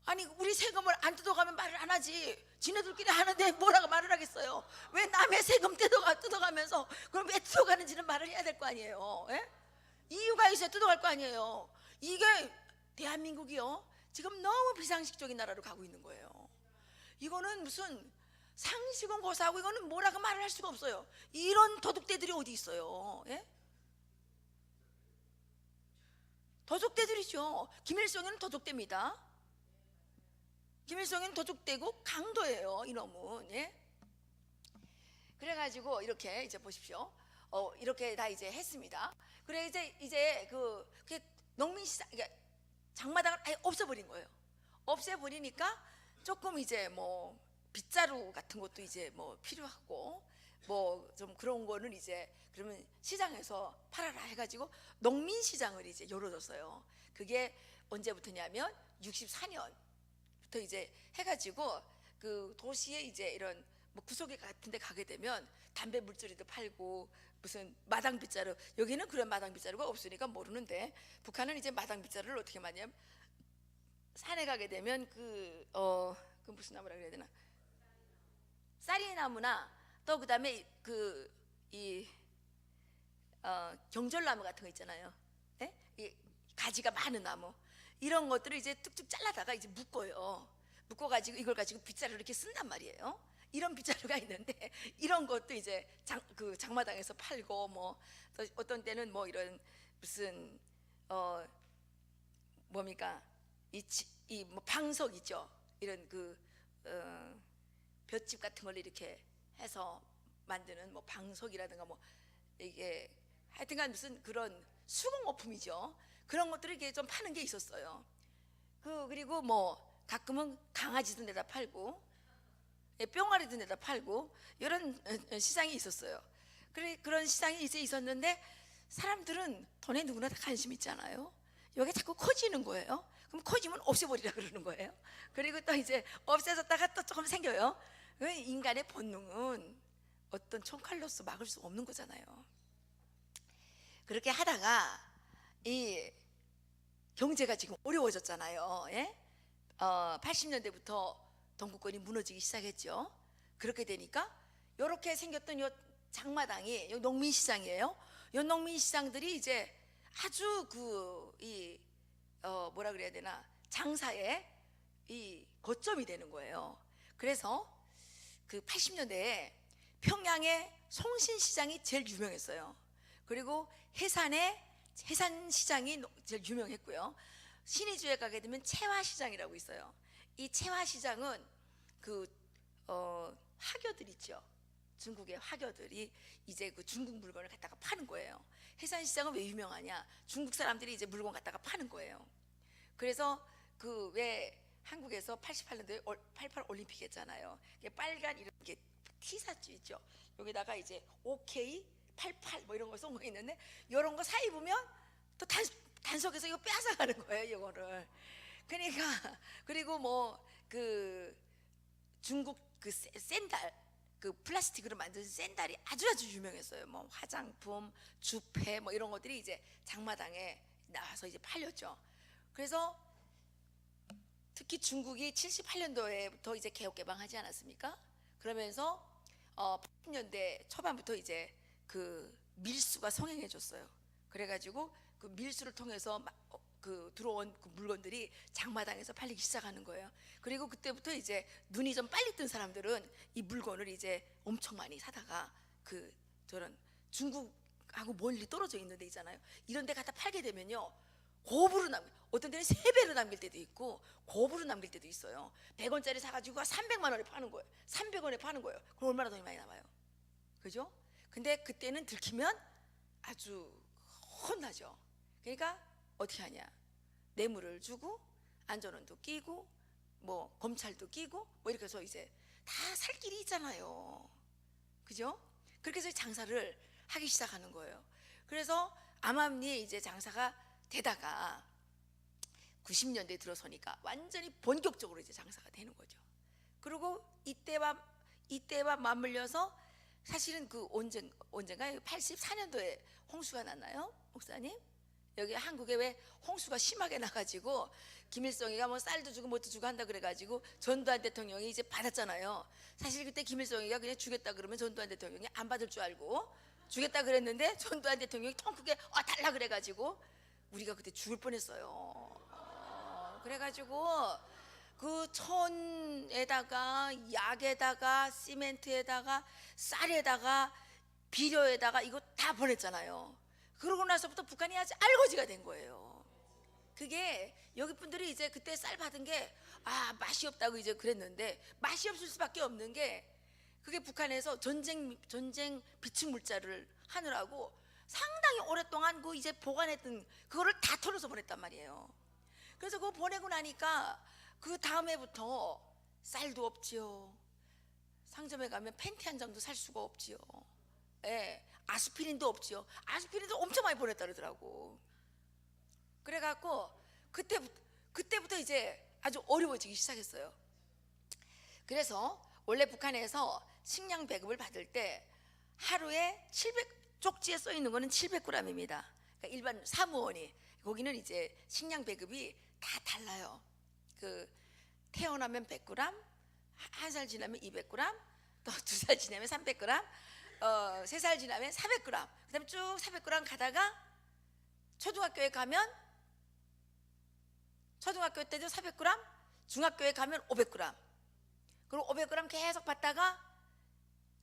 아니 우리 세금을 안 뜯어가면 말을 안 하지. 지네들끼리 하는데 뭐라고 말을 하겠어요? 왜 남의 세금 뜯어가면서 그럼 왜 뜯어가는지는 말을 해야 될 거 아니에요. 이유가 있어야 뜯어갈 거 아니에요. 이게 대한민국이요 지금 너무 비상식적인 나라로 가고 있는 거예요. 이거는 무슨 상식은 고사하고 이거는 뭐라고 말을 할 수가 없어요. 이런 도둑대들이 어디 있어요? 도둑대들이죠. 김일성이는 도둑대입니다. 김일성이는 도둑대고 강도예요 이놈은. 그래가지고 이렇게 이제 보십시오. 이렇게 다 이제 했습니다. 그래 이제 그 농민시장, 장마당을 아예 없애버린 거예요. 없애버리니까 조금 이제 뭐 빗자루 같은 것도 이제 뭐 필요하고 뭐 좀 그런 거는 이제 그러면 시장에서 팔아라 해가지고 농민시장을 이제 열어줬어요. 그게 언제부터냐면 64년부터 이제 해가지고 그 도시에 이제 이런 뭐 구석에 같은 데 가게 되면 담배 물질이도 팔고 무슨 마당 빗자루, 여기는 그런 마당 빗자루가 없으니까 모르는데 북한은 이제 마당 빗자루를 어떻게 하냐면 산에 가게 되면 그 무슨 나무라 그래야 되나, 쌀이나무나 또 그다음에 이 경절나무 같은 거 있잖아요. 예? 이 가지가 많은 나무, 이런 것들을 이제 뚝뚝 잘라다가 이제 묶어요. 묶어가지고 이걸 가지고 빗자루를 이렇게 쓴단 말이에요. 이런 빗자루가 있는데 이런 것도 이제 그 장마당에서 팔고, 뭐 또 어떤 때는 뭐 이런 무슨 뭡니까, 뭐 방석 있죠. 이런 볏짚 같은 걸 이렇게 해서 만드는 뭐 방석이라든가 뭐 이게 하여튼간 무슨 그런 수공업품이죠. 그런 것들을 이렇게 좀 파는 게 있었어요. 그리고 뭐 가끔은 강아지도 내다 팔고, 예, 뿅아리도 내다 팔고, 이런 시장이 있었어요. 그런 시장이 이제 있었는데 사람들은 돈에 누구나 다 관심 있잖아요. 여기 자꾸 커지는 거예요. 그럼 커지면 없애버리라 그러는 거예요. 그리고 또 이제 없애졌다가 또 조금 생겨요. 인간의 본능은 어떤 총칼로서 막을 수 없는 거잖아요. 그렇게 하다가 이 경제가 지금 어려워졌잖아요. 예? 80년대부터 동구권이 무너지기 시작했죠. 그렇게 되니까 이렇게 생겼던 요 장마당이 요 농민시장이에요. 요 농민시장들이 이제 아주 뭐라 그래야 되나, 장사의 이 거점이 되는 거예요. 그래서 그 80년대에 평양의 송신시장이 제일 유명했어요. 그리고 해산시장이 제일 유명했고요. 신의주에 가게 되면 채화시장이라고 있어요. 이 채화시장은 화교들 있죠. 중국의 화교들이 이제 그 중국 물건을 갖다가 파는 거예요. 해산시장은 왜 유명하냐? 중국 사람들이 이제 물건 갖다가 파는 거예요. 그래서 왜 한국에서 88년도에 88 올림픽 했잖아요. 빨간 이렇게 티셔츠 있죠. 여기다가 이제 OK 88 뭐 이런 거 쏜 거 있는데, 이런 거 사 입으면 또 단속에서 이거 빼앗아가는 거예요, 이거를. 그러니까 그리고 뭐 중국 샌달, 플라스틱으로 만든 샌달이 아주 유명했어요. 뭐 화장품, 주패 뭐 이런 것들이 이제 장마당에 나와서 이제 팔렸죠. 그래서 특히 중국이 78년도에부터 이제 개혁 개방하지 않았습니까? 그러면서 80년대 초반부터 이제 밀수가 성행해졌어요. 그래가지고 밀수를 통해서 들어온 물건들이 장마당에서 팔리기 시작하는 거예요. 그리고 그때부터 이제 눈이 좀 빨리 뜬 사람들은 이 물건을 이제 엄청 많이 사다가 저런 중국하고 멀리 떨어져 있는 데 있잖아요. 이런 데 갖다 팔게 되면요, 고부로 어떤 데는 3배로 남길 때도 있고 고부로 남길 때도 있어요. 100원짜리 사가지고 300만 원에 파는 거예요. 300원에 파는 거예요. 그럼 얼마나 돈이 많이 남아요, 그죠? 근데 그때는 들키면 아주 혼나죠. 그러니까 어떻게 하냐, 뇌물을 주고 안전원도 끼고 뭐 검찰도 끼고 뭐 이렇게 해서 이제 다 살 길이 있잖아요, 그죠? 그렇게 해서 장사를 하기 시작하는 거예요. 그래서 암암리에 이제 장사가 되다가 90년대에 들어서니까 완전히 본격적으로 이제 장사가 되는 거죠. 그리고 이때와 맞물려서 사실은 언젠가요? 84년도에 홍수가 났나요, 목사님? 여기 한국에 왜 홍수가 심하게 나가지고 김일성이가 뭐 쌀도 주고 뭣도 주고 한다 그래가지고 전두환 대통령이 이제 받았잖아요. 사실 그때 김일성이가 그냥 주겠다 그러면 전두환 대통령이 안 받을 줄 알고 주겠다 그랬는데 전두환 대통령이 통 크게 달라 그래가지고 우리가 그때 죽을 뻔했어요. 그래가지고 천에다가 약에다가 시멘트에다가 쌀에다가 비료에다가 이거 다 보냈잖아요. 그러고 나서부터 북한이 아주 알거지가 된 거예요. 그게 여기 분들이 이제 그때 쌀 받은 게 맛이 없다고 이제 그랬는데, 맛이 없을 수밖에 없는 게 그게 북한에서 전쟁 비축 물자를 하느라고 상당히 오랫동안 이제 보관했던 그거를 다 털어서 보냈단 말이에요. 그래서 그거 보내고 나니까 그 다음 해부터 쌀도 없지요. 상점에 가면 팬티 한 장도 살 수가 없지요. 예, 아스피린도 없지요. 아스피린도 엄청 많이 보냈다 그러더라고. 그래갖고 그때부터 이제 아주 어려워지기 시작했어요. 그래서 원래 북한에서 식량 배급을 받을 때 하루에 700, 쪽지에 써 있는 거는 700g입니다. 그러니까 일반 사무원이, 거기는 이제 식량 배급이 다 달라요. 그 태어나면 100g, 한 살 지나면 200g, 또 2살 지나면 300g, 3살 지나면 400g, 그다음에 쭉 400g 가다가 초등학교에 가면, 초등학교 때도 400g, 중학교에 가면 500g, 그리고 500g 계속 받다가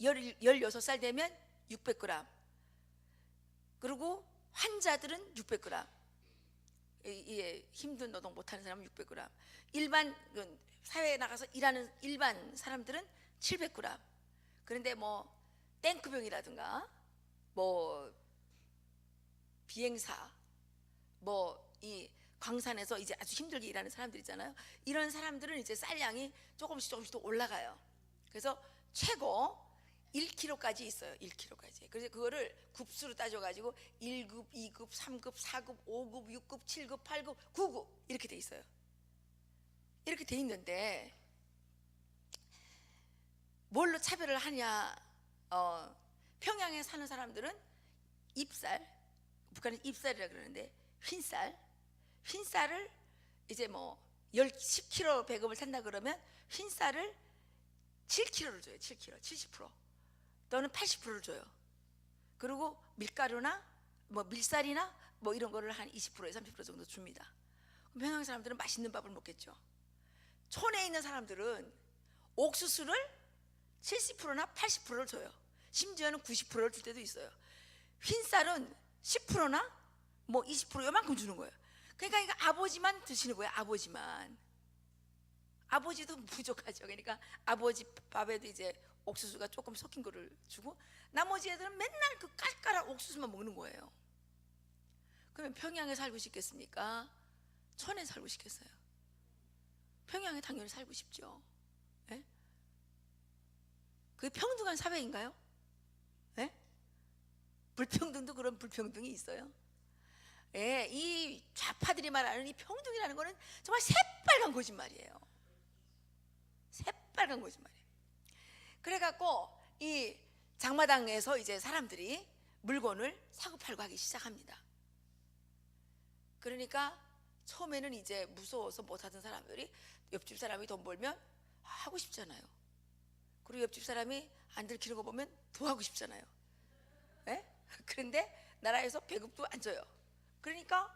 16살 되면 600g, 그리고 환자들은 600g, 힘든 노동 못하는 사람은 600g, 일반 사회에 나가서 일하는 일반 사람들은 700g. 그런데 뭐 탱크병이라든가 뭐 비행사, 뭐 이 광산에서 이제 아주 힘들게 일하는 사람들 있잖아요. 이런 사람들은 이제 쌀량이 조금씩 더 올라가요. 그래서 최고 1kg까지 있어요. 1kg까지. 그래서 그거를 급수로 따져가지고 1급, 2급, 3급, 4급, 5급, 6급, 7급, 8급, 9급 이렇게 돼 있어요. 이렇게 돼 있는데 뭘로 차별을 하냐? 평양에 사는 사람들은 잎쌀, 북한은 잎쌀이라 그러는데 흰쌀을 이제 뭐 10kg 배급을 산다 그러면 흰쌀을 7kg를 줘요. 7kg, 70% 또는 80%를 줘요. 그리고 밀가루나 뭐 밀쌀이나 뭐 이런 거를 한 20%에서 30% 정도 줍니다. 평양 사람들은 맛있는 밥을 먹겠죠. 촌에 있는 사람들은 옥수수를 70%나 80%를 줘요. 심지어는 90%를 줄 때도 있어요. 흰쌀은 10%나 뭐 20% 요만큼 주는 거예요. 그러니까 이거 아버지만 드시는 거예요. 아버지도 부족하죠. 그러니까 아버지 밥에도 이제 옥수수가 조금 섞인 거를 주고 나머지 애들은 맨날 그 깔깔한 옥수수만 먹는 거예요. 그러면 평양에 살고 싶겠습니까? 촌에 살고 싶겠어요? 평양에 당연히 살고 싶죠. 예? 그게 평등한 사회인가요? 예? 불평등도 그런 불평등이 있어요. 예, 이 좌파들이 말하는 이 평등이라는 거는 정말 새빨간 거짓말이에요. 새빨간 거짓말이에요. 그래갖고 이 장마당에서 이제 사람들이 물건을 사고 팔고 하기 시작합니다. 그러니까 처음에는 이제 무서워서 못하던 사람들이 옆집 사람이 돈 벌면 하고 싶잖아요. 그리고 옆집 사람이 안 들키는 거 보면 더 하고 싶잖아요. 예? 그런데 나라에서 배급도 안 줘요. 그러니까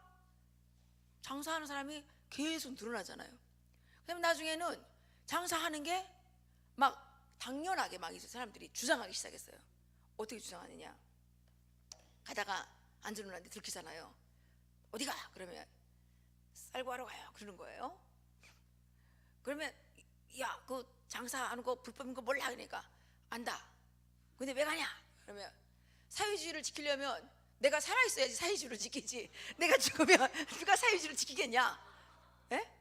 장사하는 사람이 계속 늘어나잖아요. 그럼 나중에는 장사하는 게 막 당연하게 막 이제 사람들이 주장하기 시작했어요. 어떻게 주장하느냐? 가다가 안 들어오는데 들키잖아요. 어디가? 그러면 쌀 구하러 가요. 그러는 거예요. 그러면 야, 그 장사하는 거 불법인 거 몰라? 그러니까 안다. 근데 왜 가냐? 그러면 사회주의를 지키려면 내가 살아있어야지 사회주의를 지키지. 내가 죽으면 누가 사회주의를 지키겠냐? 예?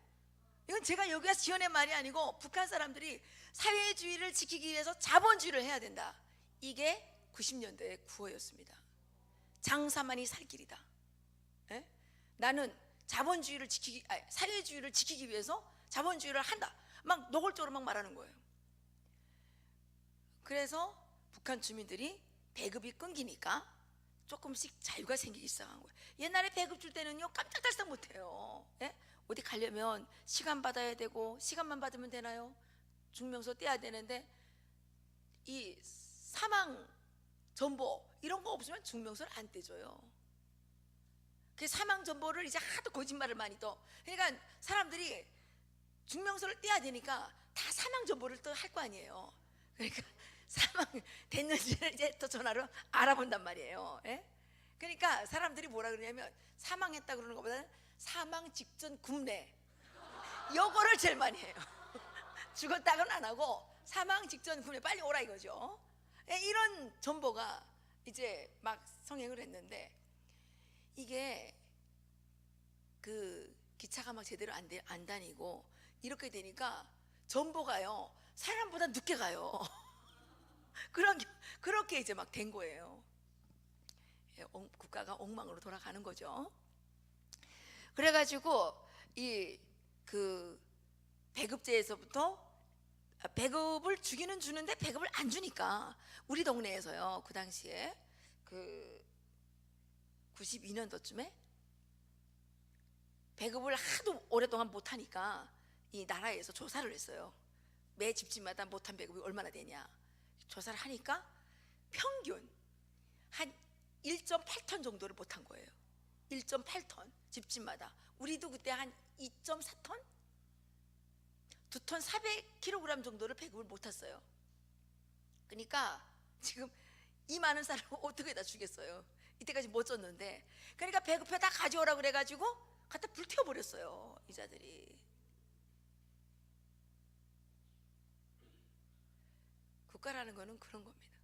이건 제가 여기 와서 지어낸 말이 아니고 북한 사람들이 사회주의를 지키기 위해서 자본주의를 해야 된다. 이게 90년대의 구호였습니다. 장사만이 살 길이다. 예? 나는 자본주의를 사회주의를 지키기 위해서 자본주의를 한다. 막 노골적으로 막 말하는 거예요. 그래서 북한 주민들이 배급이 끊기니까 조금씩 자유가 생기기 시작한 거예요. 옛날에 배급 줄 때는요 깜짝달싹 못해요. 예? 어디 가려면 시간 받아야 되고 시간만 받으면 되나요? 증명서 떼야 되는데 이 사망 전보 이런 거 없으면 증명서를 안 떼줘요. 그 사망 전보를 이제 하도 거짓말을 많이 떠. 그러니까 사람들이 증명서를 떼야 되니까 다 사망 전보를 또 할 거 아니에요. 그러니까 사망 됐는지를 이제 또 전화로 알아본단 말이에요. 예? 그러니까 사람들이 뭐라 그러냐면 사망했다 그러는 것보다는 사망 직전 굽내 요거를 제일 많이 해요. 죽었다고는 안 하고 사망 직전 굽내 빨리 오라 이거죠. 예, 이런 정보가 이제 막 성행을 했는데 이게 그 기차가 막 제대로 안 다니고 이렇게 되니까 정보가요 사람보다 늦게 가요. 그렇게 이제 막 된 거예요. 국가가 엉망으로 돌아가는 거죠. 그래가지고 이 그 배급제에서부터 배급을 주기는 주는데 배급을 안 주니까 우리 동네에서요, 그 당시에 그 92년도쯤에 배급을 하도 오랫동안 못하니까 이 나라에서 조사를 했어요. 매 집집마다 못한 배급이 얼마나 되냐 조사를 하니까 평균 한 1.8톤 정도를 못한 거예요. 1.8톤 집집마다. 우리도 그때 한 2.4톤? 2톤 400kg 정도를 배급을 못했어요. 그러니까 지금 이 많은 사람을 어떻게 다 주겠어요. 이때까지 못 줬는데. 그러니까 배급표 다 가져오라 그래가지고 갖다 불태워버렸어요, 이자들이. 국가라는 거는 그런 겁니다.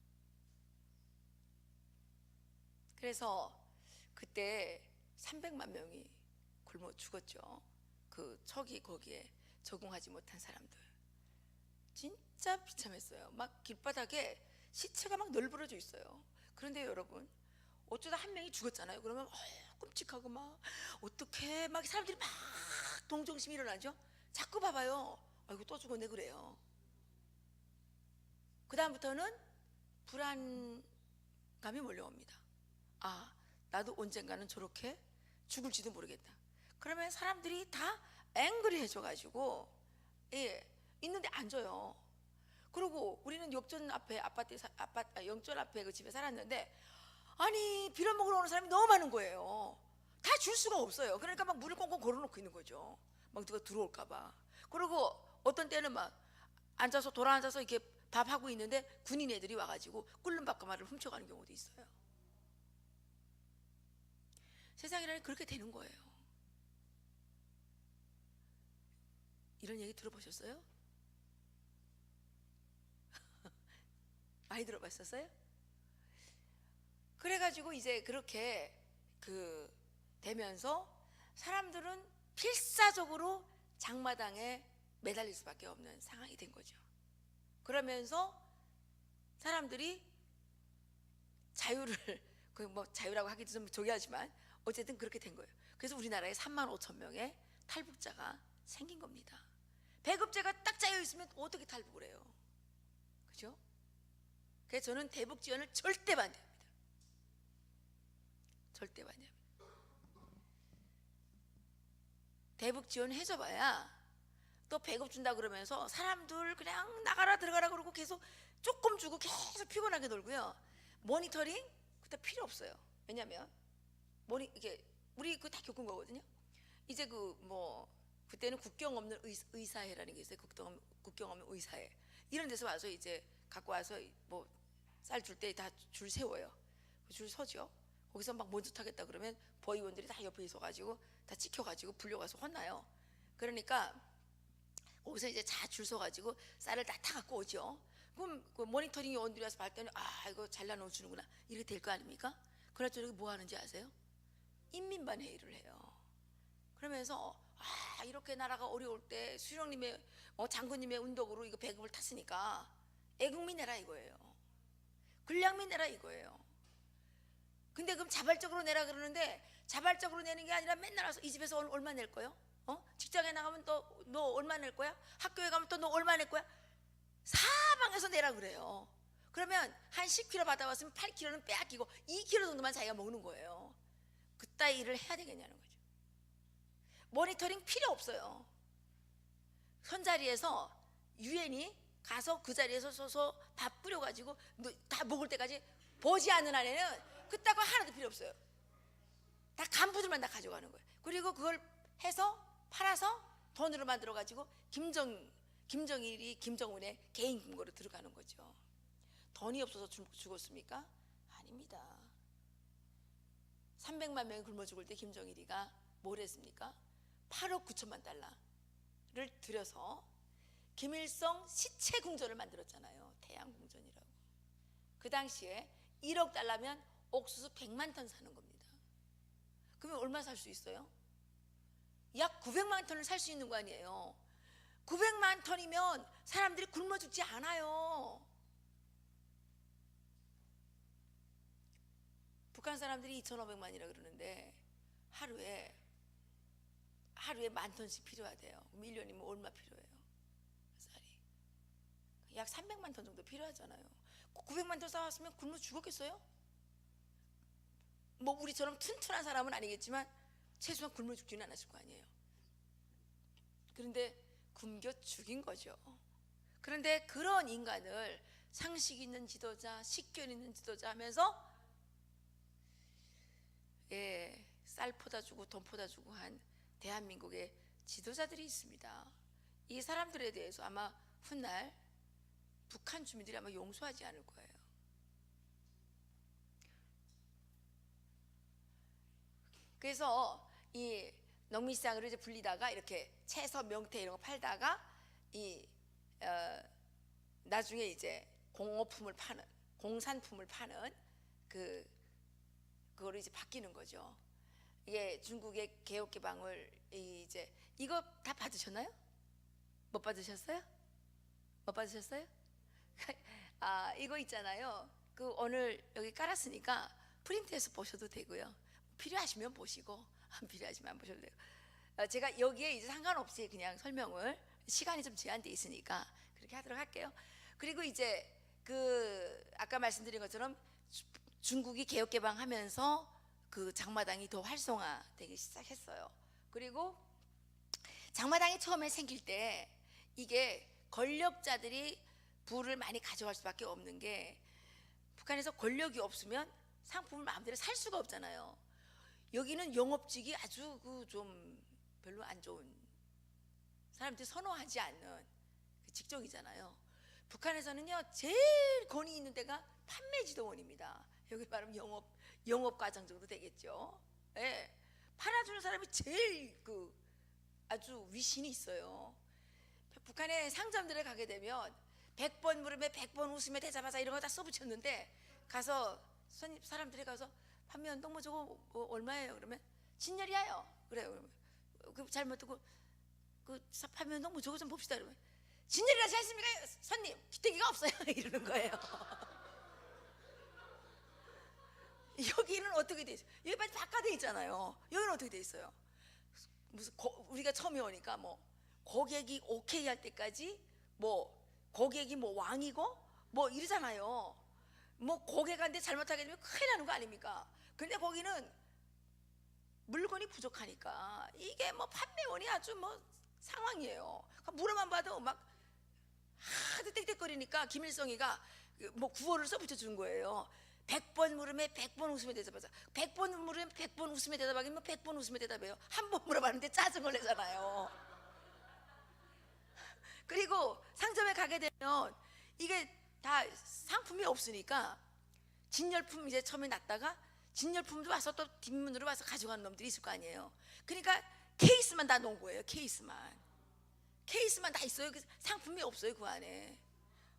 그래서 그때 300만 명이 굶어 죽었죠. 그 초기 거기에 적응하지 못한 사람들 진짜 비참했어요. 막 길바닥에 시체가 막 널브러져 있어요. 그런데 여러분, 어쩌다 한 명이 죽었잖아요. 그러면 끔찍하고 막 어떻게 막 사람들이 막 동정심이 일어나죠. 자꾸 봐봐요. 아이고 또 죽었네 그래요. 그 다음부터는 불안감이 몰려옵니다. 아, 나도 언젠가는 저렇게 죽을지도 모르겠다. 그러면 사람들이 다 앵그리 해줘가지고 있는데 앉아요. 그리고 우리는 역전 앞에 영전 앞에 그 집에 살았는데, 아니 빌어먹으러 오는 사람이 너무 많은 거예요. 다 줄 수가 없어요. 그러니까 막 문을 꽁꽁 걸어놓고 있는 거죠. 막 누가 들어올까봐. 그리고 어떤 때는 막 앉아서 돌아앉아서 이렇게 밥하고 있는데 군인 애들이 와가지고 끓는 밥가마를 훔쳐가는 경우도 있어요. 세상이라는 그렇게 되는 거예요. 이런 얘기 들어보셨어요? 많이 들어봤었어요? 그래가지고 이제 그렇게 되면서 사람들은 필사적으로 장마당에 매달릴 수밖에 없는 상황이 된 거죠. 그러면서 사람들이 자유를 뭐 자유라고 하기도 좀 저기하지만 어쨌든 그렇게 된 거예요. 그래서 우리나라에 3만 5천 명의 탈북자가 생긴 겁니다. 배급제가 딱 짜여 있으면 어떻게 탈북을 해요? 그죠? 그래서 저는 대북 지원을 절대 반대합니다. 절대 반대합니다. 대북 지원 해줘봐야 또 배급 준다 그러면서 사람들 그냥 나가라 들어가라 그러고 계속 조금 주고 계속 피곤하게 놀고요. 모니터링 그때 필요 없어요. 왜냐면 이게 우리 그 다 겪은 거거든요. 이제 그때는 국경 없는 의사회라는 게 있어요. 국경 없는 의사회. 이런 데서 와서 이제 갖고 와서 뭐 쌀 줄 때 다 줄 세워요. 줄 서죠. 거기서 막 먼저 타겠다 그러면 보위원들이 다 옆에 있어가지고 다 지켜가지고 불려가서 혼나요. 그러니까 거기서 이제 다 줄 서가지고 쌀을 다 타갖고 오죠. 그럼 그 모니터링 요원들이 와서 봤더니 아 이거 잘라놓아 주는구나 이렇게 될 거 아닙니까? 그날 저녁에 뭐 하는지 아세요? 인민반 회의를 해요. 그러면서 이렇게 나라가 어려울 때 수령님의 장군님의 운동으로 이거 배급을 탔으니까 애국민 내라 이거예요. 군량민 내라 이거예요. 근데 그럼 자발적으로 내라 그러는데 자발적으로 내는 게 아니라 맨날 와서 이 집에서 얼마 낼 거요? 직장에 나가면 너 얼마 낼 거야? 학교에 가면 또 너 얼마 낼 거야? 사방에서 내라 그래요. 그러면 한 10kg 받아왔으면 8kg는 빼앗기고 2kg 정도만 자기가 먹는 거예요. 그따위 일을 해야 되겠냐는 거죠. 모니터링 필요 없어요. 선자리에서 유엔이 가서 그 자리에서 서서 밥 뿌려가지고 다 먹을 때까지 보지 않는 한에는 그따가 하나도 필요 없어요. 다 간부들만 다 가져가는 거예요. 그리고 그걸 해서 팔아서 돈으로 만들어가지고 김정일이 김정은의 개인 금고로 들어가는 거죠. 돈이 없어서 죽었습니까? 아닙니다. 300만 명이 굶어 죽을 때 김정일이가 뭘 했습니까? 8억 9천만 달러를 들여서 김일성 시체 궁전을 만들었잖아요. 태양궁전이라고. 그 당시에 1억 달러면 옥수수 100만 톤 사는 겁니다. 그러면 얼마 살 수 있어요? 약 900만 톤을 살 수 있는 거 아니에요. 900만 톤이면 사람들이 굶어 죽지 않아요. 북한 사람들이 2,500만이라 그러는데 하루에 하루에 10,000톤씩 필요하대요. 그럼 1년이면 얼마 필요해요? 쌀이 약 300만 톤 정도 필요하잖아요. 900만 톤 쌓았으면 굶어 죽었겠어요? 뭐 우리처럼 튼튼한 사람은 아니겠지만 최소한 굶어 죽지는 않았을 거 아니에요. 그런데 굶겨 죽인 거죠. 그런데 그런 인간을 상식 있는 지도자, 식견 있는 지도자 하면서 쌀 포다 주고 돈 포다 주고 한 대한민국의 지도자들이 있습니다. 이 사람들에 대해서 아마 훗날 북한 주민들이 아마 용서하지 않을 거예요. 그래서 이 농민시장으로 이제 불리다가 이렇게 채소, 명태 이런 거 팔다가 나중에 이제 공업품을 파는, 공산품을 파는 그거로 이제 바뀌는 거죠. 이게 중국의 개혁개방을 이제 이거 다 받으셨나요? 못 받으셨어요? 못 받으셨어요? 아, 이거 있잖아요. 그 오늘 여기 깔았으니까 프린트해서 보셔도 되고요. 필요하시면 보시고 안 필요하시면 안 보셔도 되고. 제가 여기에 이제 상관없이 그냥 설명을, 시간이 좀 제한돼 있으니까 그렇게 하도록 할게요. 그리고 이제 아까 말씀드린 것처럼 중국이 개혁개방하면서 그 장마당이 더 활성화되기 시작했어요. 그리고 장마당이 처음에 생길 때 이게 권력자들이 부를 많이 가져갈 수밖에 없는 게, 북한에서 권력이 없으면 상품을 마음대로 살 수가 없잖아요. 여기는 영업직이 아주 좀 별로 안 좋은, 사람들이 선호하지 않는 그 직종이잖아요. 북한에서는요 제일 권위 있는 데가 판매지도원입니다. 여기 말하면 영업과장 정도 되겠죠. 예, 팔아주는 사람이 제일 아주 위신이 있어요. 북한의 상점들에 가게 되면 100번 물으면 100번 웃으며 대자마자 이런 거 다 써붙였는데, 가서 사람들이 가서 판매 운동 뭐 저거 얼마예요? 그러면 진열이야요. 그래요. 그 잘못 듣고 판매 운동 뭐 저거 좀 봅시다. 그러면 진열이라지 않습니까? 손님 기대기가 없어요. 이러는 거예요. 여기는 어떻게 돼 있어요? 여기 빨리 바깥에 있잖아요. 여기는 어떻게 돼 있어요? 무슨 우리가 처음에 오니까 뭐 고객이 오케이 할 때까지 뭐 고객이 뭐 왕이고 뭐 이러잖아요. 뭐 고객한테 잘못하게 되면 큰일 나는 거 아닙니까? 근데 거기는 물건이 부족하니까 이게 뭐 판매원이 아주 뭐 상황이에요. 물어만 봐도 막 하도 땡땡거리니까 김일성이가 뭐 구호를 써붙여 준 거예요. 100번 물으면 100번 웃으며 대답하자. 100번 물으면 100번 웃으며 대답하기면 100번 웃으며 대답해요. 한 번 물어봤는데 짜증을 내잖아요. 그리고 상점에 가게 되면 이게 다 상품이 없으니까 진열품 이제 처음에 놨다가 진열품도 와서 또 뒷문으로 와서 가져가는 놈들이 있을 거 아니에요. 그러니까 케이스만 다 놓은 거예요. 케이스만 다 있어요. 그 상품이 없어요 그 안에.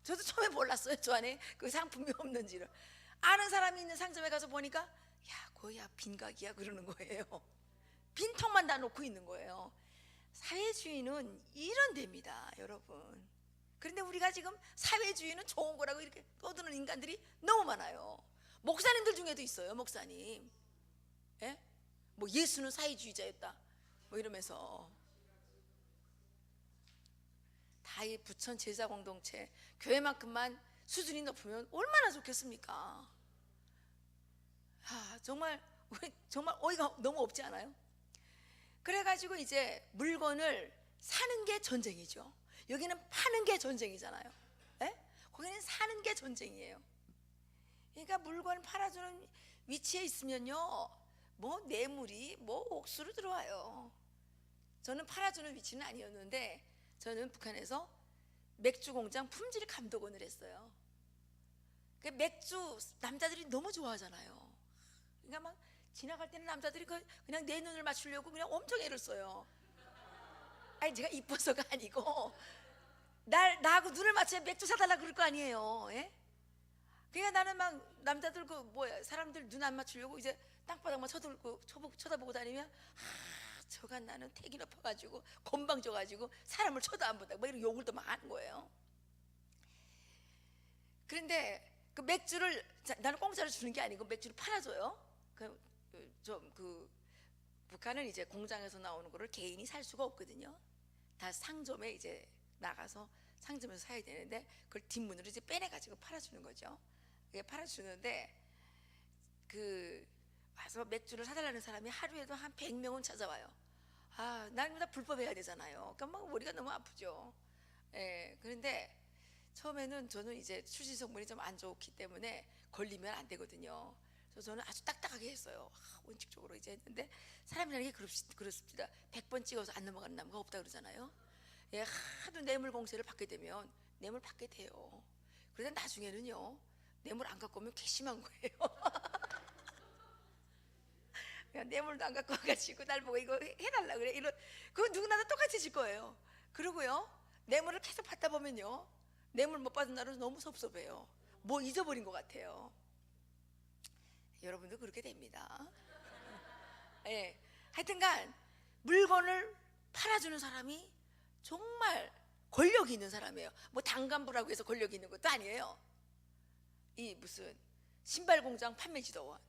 저도 처음에 몰랐어요 저 안에 그 상품이 없는지를. 아는 사람이 있는 상점에 가서 보니까 야 거야 빈각이야 그러는 거예요. 빈통만 다 놓고 있는 거예요. 사회주의는 이런 데입니다 여러분. 그런데 우리가 지금 사회주의는 좋은 거라고 이렇게 떠드는 인간들이 너무 많아요. 목사님들 중에도 있어요. 목사님 뭐 예수는 사회주의자였다 뭐 이러면서. 다 이 부천 제자 공동체 교회만큼만 수준이 높으면 얼마나 좋겠습니까? 정말 어이가 너무 없지 않아요? 그래가지고 이제 물건을 사는 게 전쟁이죠. 여기는 파는 게 전쟁이잖아요. 거기는 사는 게 전쟁이에요. 그러니까 물건을 팔아주는 위치에 있으면요 뭐 뇌물이 뭐 옥수로 들어와요. 저는 팔아주는 위치는 아니었는데 저는 북한에서 맥주 공장 품질 감독원을 했어요. 그 맥주 남자들이 너무 좋아하잖아요. 그러니까 막 지나갈 때는 남자들이 그냥 내 눈을 맞추려고 그냥 엄청 애를 써요. 아니 제가 이뻐서가 아니고 나하고 눈을 맞춰야 맥주 사달라 그럴 거 아니에요. 그러니까 나는 막 남자들 사람들 눈 안 맞추려고 이제 땅바닥만 쳐다보고 다니면 저가 나는 택이 높아가지고 건방져가지고 사람을 쳐도 안 본다 막 이런 욕을 또 막 하는 거예요. 그런데 그 맥주를 나는 공짜로 주는 게 아니고 맥주를 팔아줘요. 북한은 이제 공장에서 나오는 거를 개인이 살 수가 없거든요. 다 상점에 이제 나가서 상점에서 사야 되는데 그걸 뒷문으로 이제 빼내 가지고 팔아주는 거죠. 이게 팔아주는데 그 와서 맥주를 사달라는 사람이 하루에도 한 100명은 찾아와요. 아, 날마다 불법해야 되잖아요. 그러니까 막 머리가 너무 아프죠. 예, 그런데 처음에는 저는 이제 수지 성분이 좀 안 좋기 때문에 걸리면 안 되거든요. 그래서 저는 아주 딱딱하게 했어요. 원칙적으로 이제 했는데 사람이라는 게 그렇습니다. 100번 찍어서 안 넘어가는 나무가 없다 그러잖아요. 예, 하도 뇌물 공세를 받게 되면 뇌물 받게 돼요. 그런데 나중에는요, 뇌물 안 갖고 오면 괘씸한 거예요. 그냥 뇌물도 안 갖고 와가지고 날 보고 이거 해달라 그래. 이런 그거 누구나 다 똑같이 질 거예요. 그리고요, 뇌물을 계속 받다 보면요, 뇌물 못 받은 날은 너무 섭섭해요. 뭐 잊어버린 것 같아요. 여러분도 그렇게 됩니다. 예, 하여튼간 물건을 팔아주는 사람이 정말 권력이 있는 사람이에요. 뭐 당간부라고 해서 권력이 있는 것도 아니에요. 이 무슨 신발 공장 판매지도원,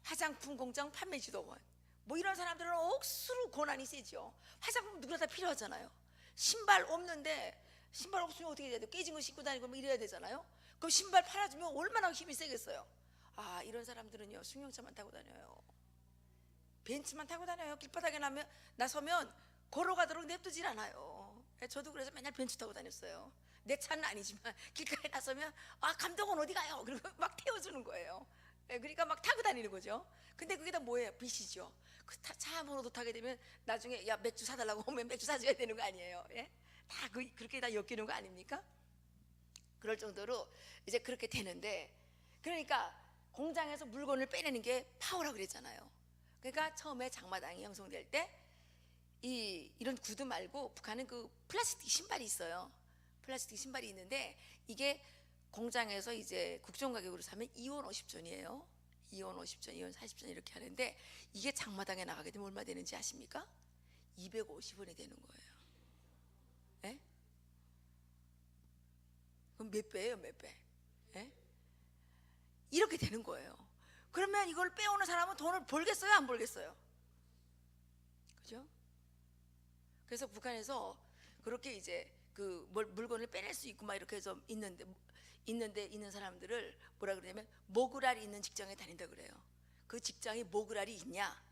화장품 공장 판매지도원, 뭐 이런 사람들은 억수로 권한이 세죠. 화장품 누구나 다 필요하잖아요. 신발 없는데 신발 없으면 어떻게 해야 돼? 깨진 거 신고 다니고 뭐 이래야 되잖아요. 그럼 신발 팔아주면 얼마나 힘이 세겠어요. 아, 이런 사람들은요, 승용차만 타고 다녀요. 벤츠만 타고 다녀요. 길바닥에 나서면 걸어가도록 냅두질 않아요. 저도 그래서 맨날 벤츠 타고 다녔어요. 내 차는 아니지만 길가에 나서면 아, 감독은 어디 가요? 그리고 막 태워주는 거예요. 그러니까 막 타고 다니는 거죠. 근데 그게 다 뭐예요? 빚이죠. 그 차 번호도 타게 되면 나중에 야, 맥주 사달라고 하면 맥주 사줘야 되는 거 아니에요? 예? 다 그렇게 다 엮이는 거 아닙니까? 그럴 정도로 이제 그렇게 되는데, 그러니까 공장에서 물건을 빼내는 게 파워라고 그랬잖아요. 그러니까 처음에 장마당이 형성될 때 이런 구두 말고 북한은 그 플라스틱 신발이 있어요. 플라스틱 신발이 있는데 이게 공장에서 이제 국정 가격으로 사면 2원 50전이에요. 2원 50전, 2원 40전 이렇게 하는데 이게 장마당에 나가게 되면 얼마 되는지 아십니까? 250원이 되는 거예요. 예? 그럼 몇 배예요, 몇 배? 예? 이렇게 되는 거예요. 그러면 이걸 빼오는 사람은 돈을 벌겠어요, 안 벌겠어요? 그죠? 그래서 북한에서 그렇게 이제 그 물건을 빼낼 수 있고 막 이렇게 해서 있는 사람들을 뭐라 그러냐면 모그랄이 있는 직장에 다닌다 그래요. 그 직장이 모그랄이 있냐?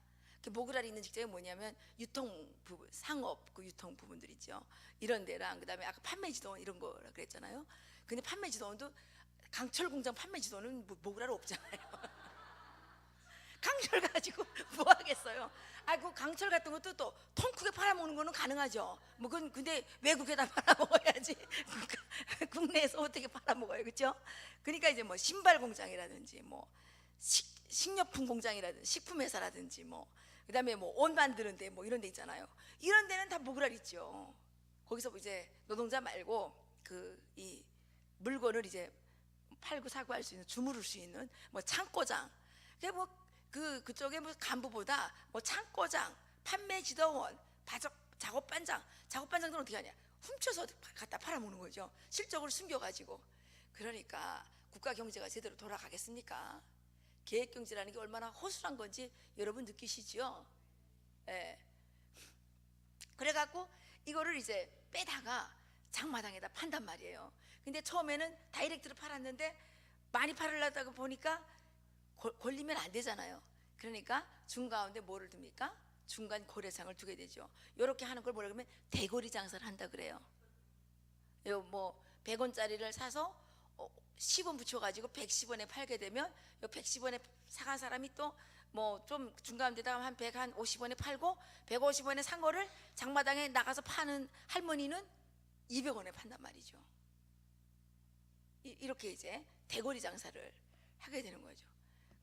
그 모그랄이 있는 직장이 뭐냐면 유통 부분, 상업 그 유통 부분들 있죠. 이런 데랑 그다음에 아까 판매지도원 이런 거라 그랬잖아요. 근데 판매지도원도 강철 공장 판매지도원은 모그랄 없잖아요. 강철 가지고 뭐 하겠어요? 아, 그 강철 같은 것도 또 통 크게 팔아먹는 거는 가능하죠. 뭐 그건 근데 외국에다 팔아먹어야지. 국내에서 어떻게 팔아먹어요, 그렇죠? 그러니까 이제 뭐 신발 공장이라든지 뭐 식료품 공장이라든지 식품 회사라든지 뭐 그다음에 뭐 옷 만드는데 뭐 이런 데 있잖아요. 이런 데는 다 모그랄 있죠. 거기서 이제 노동자 말고 그 이 물건을 이제 팔고 사고 할 수 있는 주무를 수 있는 뭐 창고장, 뭐 그쪽에 뭐 간부보다 뭐 창고장, 판매지도원, 작업반장들은 어떻게 하냐? 훔쳐서 갖다 팔아먹는 거죠. 실적을 숨겨가지고. 그러니까 국가 경제가 제대로 돌아가겠습니까? 계획 경제라는 게 얼마나 허술한 건지 여러분 느끼시죠? 예. 그래갖고 이거를 이제 빼다가 장마당에다 판단 말이에요. 근데 처음에는 다이렉트로 팔았는데 많이 팔으려다가 보니까 걸리면 안 되잖아요. 그러니까 중가운데 뭐를 둡니까? 중간 거래상을 두게 되죠. 이렇게 하는 걸 뭐라 그러면 대거리 장사를 한다 그래요. 요 뭐 100원짜리를 사서 10원 붙여가지고 110원에 팔게 되면 요 110원에 사간 사람이 또 뭐 좀 중간데다가 한 150원에 팔고 150원에 산 거를 장마당에 나가서 파는 할머니는 200원에 판단 말이죠. 이렇게 이제 대거리 장사를 하게 되는 거죠.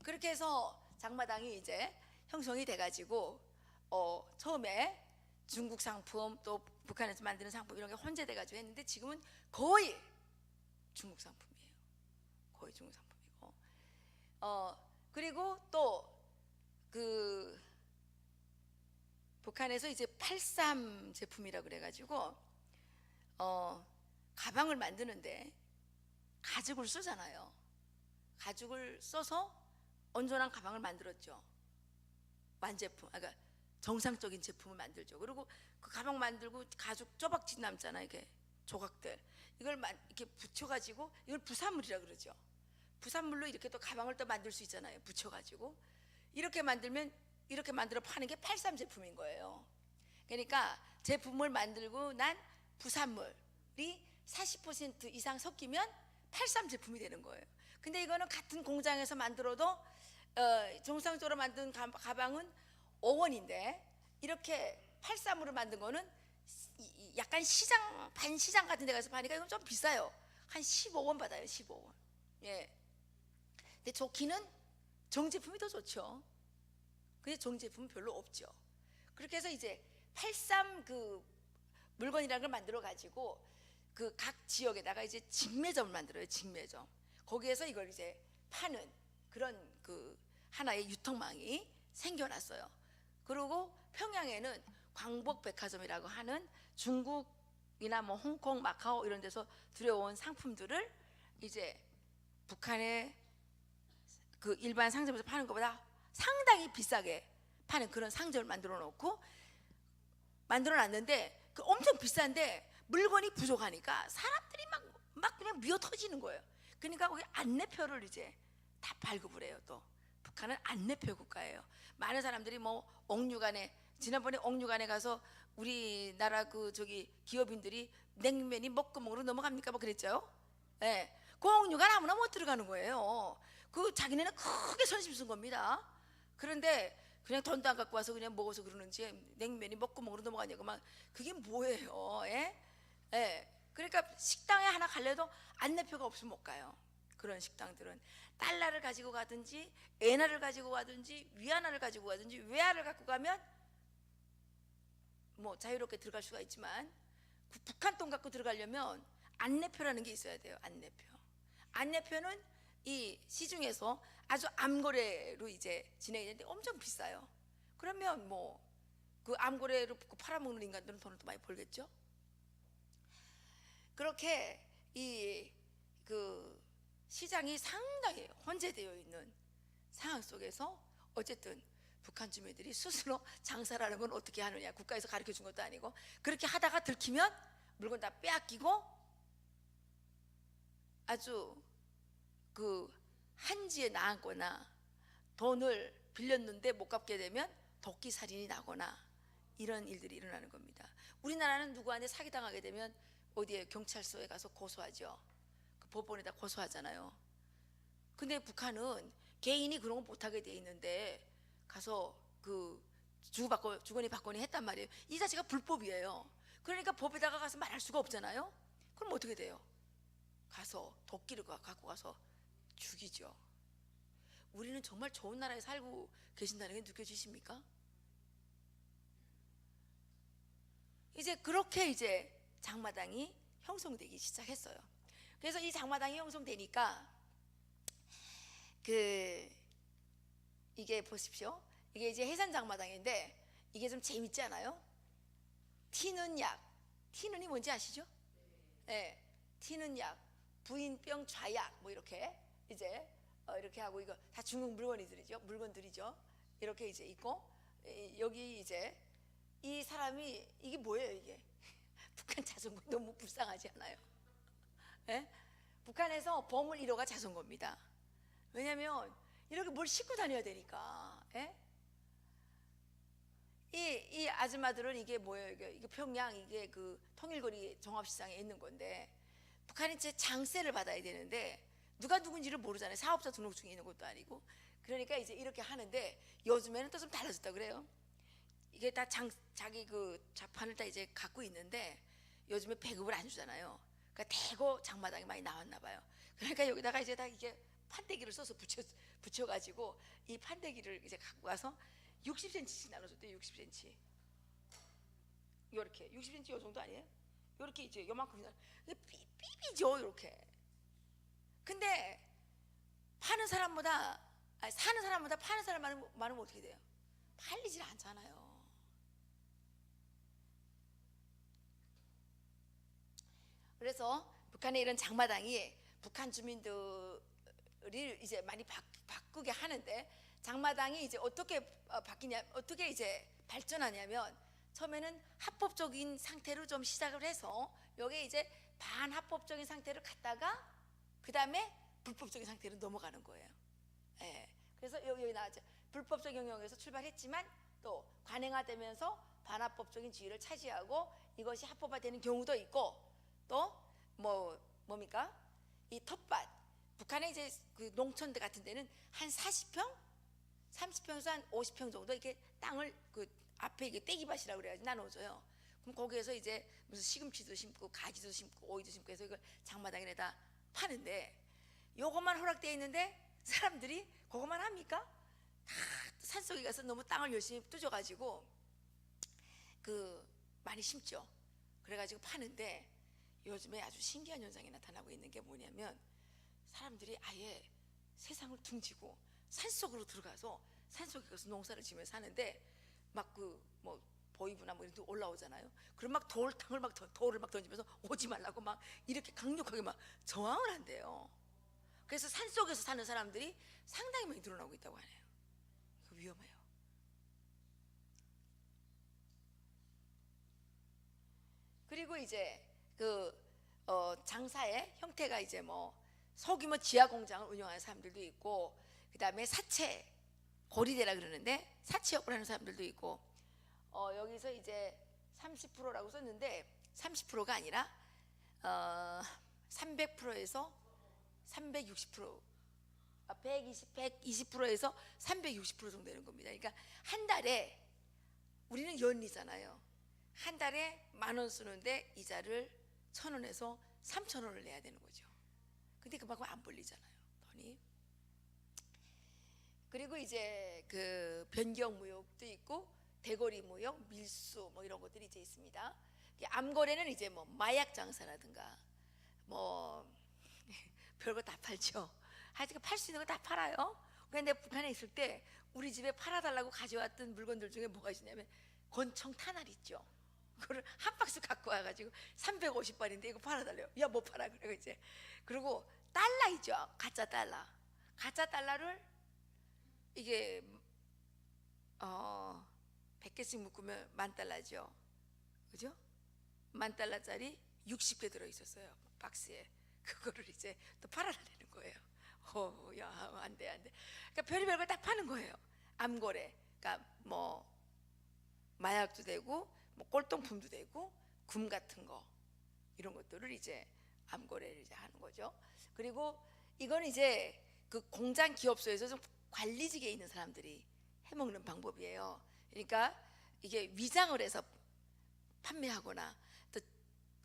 그렇게 해서 장마당이 이제 형성이 돼가지고 처음에 중국 상품 또 북한에서 만드는 상품 이런 게 혼재돼가지고 했는데 지금은 거의 중국 상품이에요. 거의 중국 상품이고 그리고 또 그 북한에서 이제 83 제품이라 그래가지고 가방을 만드는데 가죽을 쓰잖아요. 가죽을 써서 온전한 가방을 만들었죠. 완제품, 그러니까 정상적인 제품을 만들죠. 그리고 그 가방 만들고 가죽 조박지 남잖아요. 이게 조각들 이걸 이렇게 붙여가지고 이걸 부산물이라 그러죠. 부산물로 이렇게 또 가방을 또 만들 수 있잖아요. 붙여가지고 이렇게 만들면 이렇게 만들어 파는 게 83 제품인 거예요. 그러니까 제품을 만들고 난 부산물이 40% 이상 섞이면 83 제품이 되는 거예요. 근데 이거는 같은 공장에서 만들어도 정상적으로 만든 가방은 5원인데 이렇게 83으로 만든 거는 약간 시장 반시장 같은 데 가서 파니까 이건 좀 비싸요. 한 15원 받아요. 15원. 예. 근데 좋기는 정제품이 더 좋죠. 근데 정제품은 별로 없죠. 그렇게 해서 이제 83 그 물건이라는 걸 만들어 가지고 그 각 지역에다가 이제 직매점을 만들어요. 직매점. 거기에서 이걸 이제 파는 그런 그 하나의 유통망이 생겨났어요. 그리고 평양에는 광복백화점이라고 하는 중국이나 뭐 홍콩, 마카오 이런 데서 들여온 상품들을 이제 북한의 그 일반 상점에서 파는 것보다 상당히 비싸게 파는 그런 상점을 만들어 놓고 만들어 놨는데 그 엄청 비싼데 물건이 부족하니까 사람들이 막 그냥 미어 터지는 거예요. 그러니까 거기 안내표를 이제 다 발급을 해요. 또 북한은 안내표 국가예요. 많은 사람들이 뭐 옥류관에 지난번에 옥류관에 가서 우리나라 그 저기 기업인들이 냉면이 먹구멍으로 넘어갑니까 뭐 그랬죠. 예, 그 옥류관 아무나 못 들어가는 거예요. 그 자기네는 크게 선심 쓴 겁니다. 그런데 그냥 돈도 안 갖고 와서 그냥 먹어서 그러는지 냉면이 먹구멍으로 넘어가냐고 막 그게 뭐예요? 예? 예. 그러니까 식당에 하나 갈래도 안내표가 없으면 못 가요. 그런 식당들은 달러를 가지고 가든지 엔화를 가지고 가든지 위안화를 가지고 가든지 외화를 갖고 가면 뭐 자유롭게 들어갈 수가 있지만 그 북한 돈 갖고 들어가려면 안내표라는 게 있어야 돼요. 안내표. 안내표는 이 시중에서 아주 암거래로 이제 진행이 되는데 엄청 비싸요. 그러면 뭐 그 암거래로 팔아먹는 인간들은 돈을 또 많이 벌겠죠. 그렇게 이 그 시장이 상당히 혼재되어 있는 상황 속에서 어쨌든 북한 주민들이 스스로 장사를 하는 건 어떻게 하느냐, 국가에서 가르쳐 준 것도 아니고 그렇게 하다가 들키면 물건 다 빼앗기고 아주 그 한지에 나앉거나 돈을 빌렸는데 못 갚게 되면 도끼 살인이 나거나 이런 일들이 일어나는 겁니다. 우리나라는 누구한테 사기당하게 되면 어디에 경찰서에 가서 고소하죠. 그 법원에다 고소하잖아요. 근데 북한은 개인이 그런 거 못하게 돼 있는데 가서 그 주거니 받거니 했단 말이에요. 이 자체가 불법이에요. 그러니까 법에다가 가서 말할 수가 없잖아요. 그럼 어떻게 돼요? 가서 도끼를 갖고 가서 죽이죠. 우리는 정말 좋은 나라에 살고 계신다는 게 느껴지십니까? 이제 그렇게 이제 장마당이 형성되기 시작했어요. 그래서 이 장마당이 형성되니까 이게 보십시오. 이게 이제 해산 장마당인데 이게 좀 재밌지 않아요? 티는 약, 티는이 뭔지 아시죠? 네, 티는 약, 부인병 좌약 뭐 이렇게 이제 이렇게 하고 이거 다 중국 물건들이죠. 이렇게 이제 있고 여기 이제 이 사람이 이게 뭐예요 이게? 북한 자전거 너무 불쌍하지 않아요? 예? 북한에서 보물 1호가 자전거입니다. 왜냐하면 이렇게 뭘 싣고 다녀야 되니까. 예? 이 아줌마들은 이게 뭐예요? 이게 평양 이게 그 통일거리 종합시장에 있는 건데 북한이 이제 장세를 받아야 되는데 누가 누군지를 모르잖아요. 사업자 등록증이 있는 것도 아니고. 그러니까 이제 이렇게 하는데 요즘에는 또 좀 달라졌다 그래요. 이게 다 자기 그 자판을 다 이제 갖고 있는데 요즘에 배급을 안 주잖아요. 그러니까 대거 장마당이 많이 나왔나 봐요. 그러니까 여기다가 이제 다 이게 판때기를 써서 붙여가지고 이 판때기를 이제 갖고 와서 60cm씩 나눠줬대요. 60cm. 요렇게 60cm 요 정도 아니에요? 요렇게 이제 요만큼 삐삐죠 이렇게. 근데 사는 사람보다 파는 사람 많으면 어떻게 돼요? 팔리질 않잖아요. 그래서 북한의 이런 장마당이 북한 주민들을 이제 많이 바꾸게 하는데 장마당이 이제 어떻게 바뀌냐, 어떻게 이제 발전하냐면 처음에는 합법적인 상태로 좀 시작을 해서 여기 이제 반합법적인 상태를 갔다가 그 다음에 불법적인 상태로 넘어가는 거예요. 예. 그래서 여기 나왔죠. 불법적 영역에서 출발했지만 또 관행화되면서 반합법적인 지위를 차지하고 이것이 합법화되는 경우도 있고 또 뭡니까? 이 텃밭. 북한의 이제 그 농촌들 같은 데는 한 40평, 30평에서 한 50평 정도 이렇게 땅을 그 앞에 이게 떼기밭이라고 그래가지고 나눠줘요. 그럼 거기에서 이제 무슨 시금치도 심고 가지도 심고 오이도 심고 해서 이걸 장마당에다 파는데 요것만 허락되어 있는데 사람들이 그것만 합니까? 다 산속에 가서 너무 땅을 열심히 뚜져가지고 그 많이 심죠. 그래가지고 파는데 요즘에 아주 신기한 현상이 나타나고 있는 게 뭐냐면 사람들이 아예 세상을 둥지고 산속으로 들어가서 산속에 가서 농사를 지으며 사는데 막 그 뭐 보이브나 뭐 이런 데 올라오잖아요. 그럼 막 돌을 막 던지면서 오지 말라고 막 이렇게 강력하게 막 저항을 한대요. 그래서 산속에서 사는 사람들이 상당히 많이 늘어나고 있다고 하네요. 위험해요. 그리고 이제 장사의 형태가 이제 뭐 소규모 지하 공장을 운영하는 사람들도 있고, 그 다음에 사채 고리대라 그러는데 사채업을 하는 사람들도 있고, 여기서 이제 30%라고 썼는데 30%가 아니라 300%에서 360%, 120%에서 360% 정도 되는 겁니다. 그러니까 한 달에 우리는 연리잖아요. 한 달에 10,000원 쓰는데 이자를 1,000원에서 3,000원을 내야 되는 거죠. 근데 그만큼 안 벌리잖아요, 돈이. 그리고 이제 그 변경 무역도 있고 대거리 무역, 밀수 뭐 이런 것들이 이제 있습니다. 암거래는 이제 뭐 마약 장사라든가 뭐 별거 다 팔죠. 하여튼 팔 수 있는 거 다 팔아요. 그런데 북한에 있을 때 우리 집에 팔아달라고 가져왔던 물건들 중에 뭐가 있냐면 권총 탄알 있죠. 그걸 한 박스 갖고 와가지고 350발인데 이거 팔아달래요. 야, 못 팔아. 그리고 이제 그리고 달러 있죠. 가짜 달러. 가짜 달러를 이게 100개씩 묶으면 10,000달러죠. 그죠? 10,000달러짜리 60개 들어있었어요. 박스에. 그거를 이제 또 팔아달라는 거예요. 야, 안 돼, 안 돼. 그러니까 별의별 걸 딱 파는 거예요. 암거래. 그러니까 뭐 마약도 되고 뭐 꼴통품도 되고 금 같은 거 이런 것들을 이제 암거래를 이제 하는 거죠. 그리고 이건 이제 그 공장 기업소에서 좀 관리직에 있는 사람들이 해먹는 방법이에요. 그러니까 이게 위장을 해서 판매하거나 또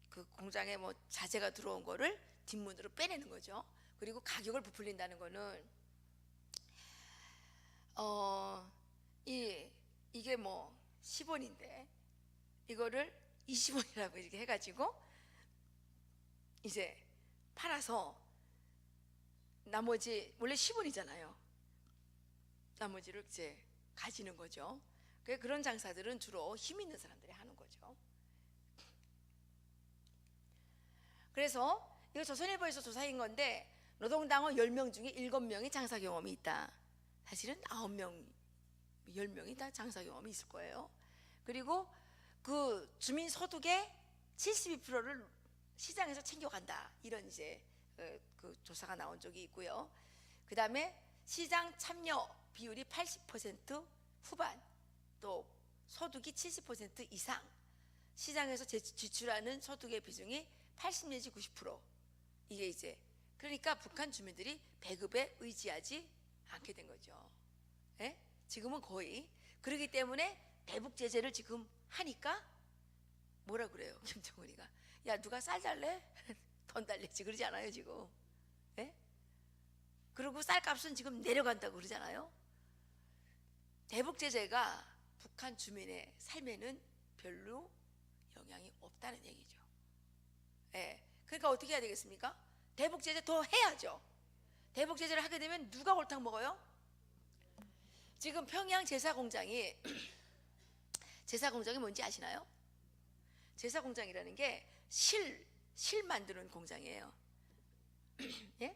그 공장에 뭐 자재가 들어온 거를 뒷문으로 빼내는 거죠. 그리고 가격을 부풀린다는 거는 이게 뭐 10원인데 이거를 20원이라고 이렇게 해가지고 이제 팔아서 나머지 원래 10원이잖아요. 나머지를 이제 가지는 거죠. 그런 장사들은 주로 힘 있는 사람들이 하는 거죠. 그래서 이거 조선일보에서 조사한 건데 노동당원 10명 중에 7명이 장사 경험이 있다. 사실은 9명, 10명이 다 장사 경험이 있을 거예요. 그리고 그 주민 소득의 72%를 시장에서 챙겨간다. 이런 이제 그 조사가 나온 적이 있고요. 그 다음에 시장 참여 비율이 80% 후반, 또 소득이 70% 이상, 시장에서 지출하는 소득의 비중이 80 내지 90%. 이게 이제 그러니까 북한 주민들이 배급에 의지하지 않게 된 거죠. 예? 지금은 거의. 그렇기 때문에 대북 제재를 지금 하니까 뭐라 그래요, 김정은이가? 야, 누가 쌀 달래? 돈 달래지 그러지 않아요 지금? 예? 그리고 쌀값은 지금 내려간다고 그러잖아요. 대북 제재가 북한 주민의 삶에는 별로 영향이 없다는 얘기죠. 예. 그러니까 어떻게 해야 되겠습니까? 대북 제재 더 해야죠. 대북 제재를 하게 되면 누가 골탕 먹어요? 지금 평양 제사 공장이 제사 공장이 뭔지 아시나요? 제사 공장이라는 게 실 만드는 공장이에요. 예?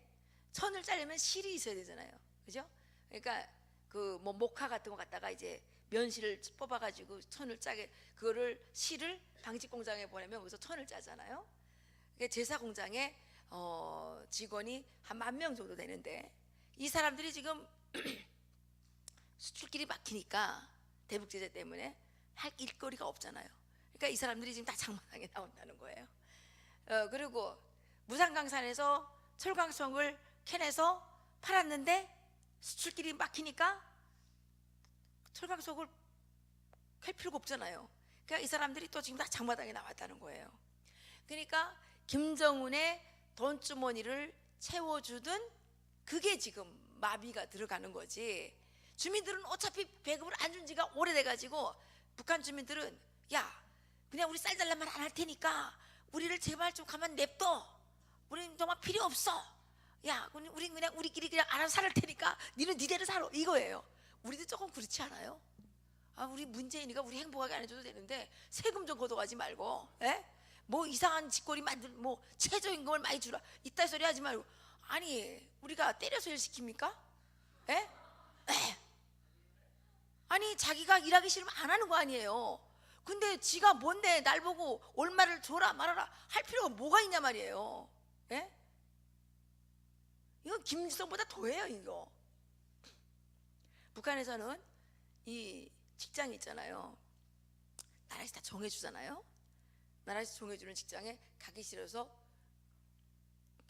천을 자르면 실이 있어야 되잖아요. 그죠? 그러니까 그 뭐 목화 같은 거 갖다가 이제 면실을 뽑아가지고 천을 짜게, 그거를 실을 방직 공장에 보내면 거기서 천을 짜잖아요. 그게 제사 공장에 직원이 한 10,000명 정도 되는데, 이 사람들이 지금 수출길이 막히니까 대북 제재 때문에 할 일거리가 없잖아요. 그러니까 이 사람들이 지금 다 장마당에 나온다는 거예요. 그리고 무산강산에서 철광석을 캐내서 팔았는데 수출길이 막히니까 철광석을 캘 필요가 없잖아요. 그러니까 이 사람들이 또 지금 다 장마당에 나왔다는 거예요. 그러니까 김정은의 돈주머니를 채워주든 그게 지금 마비가 들어가는 거지. 주민들은 어차피 배급을 안 준 지가 오래돼가지고 북한 주민들은 야 그냥 우리 쌀 달라면 안 할 테니까 우리를 제발 좀 가만 냅둬. 우리는 정말 필요 없어. 야 우리 그냥 우리끼리 그냥 알아서 살 테니까 니는 니대로 살아, 이거예요. 우리도 조금 그렇지 않아요? 아 우리 문재인이가 우리 행복하게 안 해줘도 되는데 세금 좀 걷어가지 말고, 에? 뭐 이상한 짓거리 만들, 뭐 최저임금을 많이 주라 이따 소리 하지 말고. 아니 우리가 때려서 일 시킵니까? 에? 아니 자기가 일하기 싫으면 안 하는 거 아니에요. 근데 지가 뭔데 날 보고 얼마를 줘라 말아라 할 필요가 뭐가 있냐 말이에요. 예? 이건 김지성보다 더해요 이거. 북한에서는 이 직장이 있잖아요. 나라에서 다 정해주잖아요. 나라에서 정해주는 직장에 가기 싫어서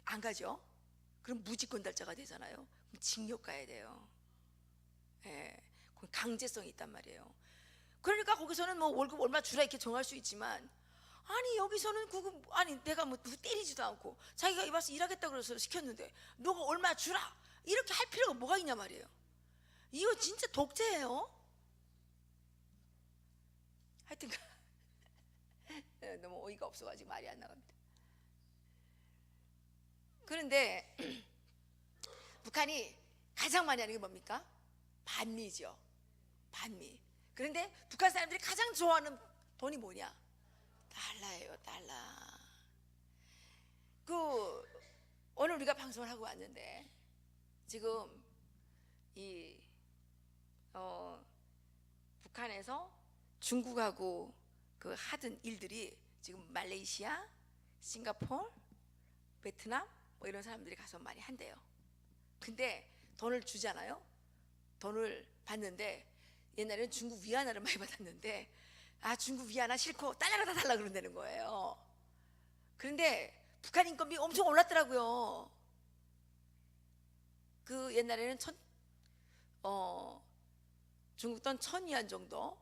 안 가죠. 그럼 무직권달자가 되잖아요. 그럼 징역 가야 돼요. 예, 강제성이 있단 말이에요. 그러니까 거기서는 뭐 월급 얼마 주라 이렇게 정할 수 있지만, 아니 여기서는 그거 아니 내가 뭐 누구 때리지도 않고 자기가 와서 일하겠다 그래서 시켰는데 너가 얼마 주라 이렇게 할 필요가 뭐가 있냐 말이에요. 이거 진짜 독재예요. 하여튼 너무 어이가 없어가지고 말이 안 나갑니다. 그런데 북한이 가장 많이 하는 게 뭡니까? 반미죠. 반미. 그런데 북한 사람들이 가장 좋아하는 돈이 뭐냐? 달러예요. 달러. 그 오늘 우리가 방송을 하고 왔는데 지금 이 북한에서 중국하고 그 하던 일들이 지금 말레이시아, 싱가포르, 베트남 뭐 이런 사람들이 가서 많이 한대요. 근데 돈을 주잖아요. 돈을 받는데 옛날에는 중국 위안화를 많이 받았는데 아 중국 위안화 싫고 달러가 다 달라 그런다는 거예요. 그런데 북한 인건비 엄청 올랐더라고요. 그 옛날에는 중국 돈 1,000위안 정도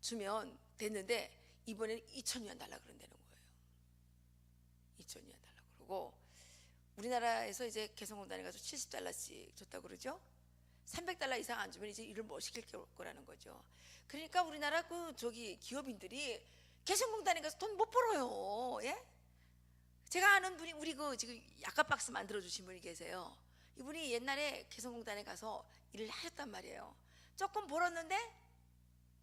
주면 됐는데 이번에는 2,000위안 달라 그런다는 거예요. 2,000위안 달라 그러고 우리나라에서 이제 개성공단에 가서 70달러씩 줬다고 그러죠. 300달러 이상 안 주면 이제 일을 못 시킬 거라는 거죠. 그러니까 우리나라 그 저기 기업인들이 개성공단에 가서 돈 못 벌어요. 예? 제가 아는 분이 우리 그 지금 약값박스 만들어 주신 분이 계세요. 이분이 옛날에 개성공단에 가서 일을 하셨단 말이에요. 조금 벌었는데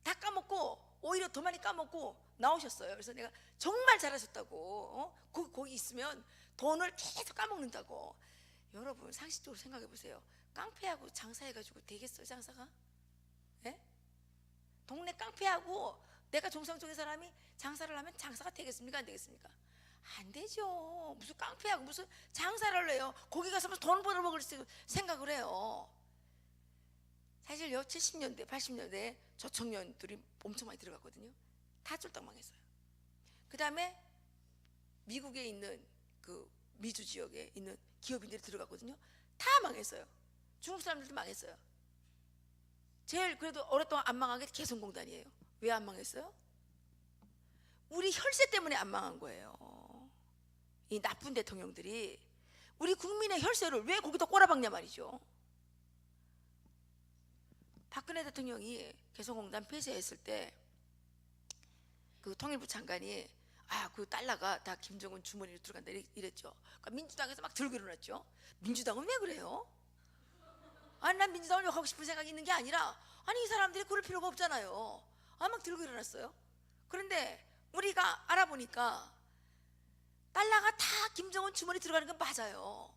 다 까먹고 오히려 더 많이 까먹고 나오셨어요. 그래서 내가 정말 잘하셨다고, 거기 있으면 돈을 계속 까먹는다고. 여러분 상식적으로 생각해 보세요. 깡패하고 장사해가지고 되겠어요 장사가? 예? 동네 깡패하고 내가 정상적인 사람이 장사를 하면 장사가 되겠습니까 안 되겠습니까? 안 되죠. 무슨 깡패하고 무슨 장사를 해요. 거기 가서 돈 벌어먹을 생각을 해요. 사실요 70년대 80년대 저청년들이 엄청 많이 들어갔거든요. 다 쫄딱 망했어요. 그 다음에 미국에 있는 그 미주 지역에 있는 기업인들이 들어갔거든요. 다 망했어요. 중국 사람들도 망했어요. 제일 그래도 오랫동안 안 망한 게 개성공단이에요. 왜 안 망했어요? 우리 혈세 때문에 안 망한 거예요. 이 나쁜 대통령들이 우리 국민의 혈세를 왜 거기다 꼬라박냐 말이죠. 박근혜 대통령이 개성공단 폐쇄했을 때 그 통일부 장관이 그 달러가 다 김정은 주머니로 들어간다 이랬죠. 그러니까 민주당에서 막 들고 일어났죠. 민주당은 왜 그래요? 아니 난 민주당을 욕하고 싶은 생각이 있는 게 아니라 아니 이 사람들이 그럴 필요가 없잖아요. 막 들고 일어났어요. 그런데 우리가 알아보니까 달러가 다 김정은 주머니 들어가는 건 맞아요.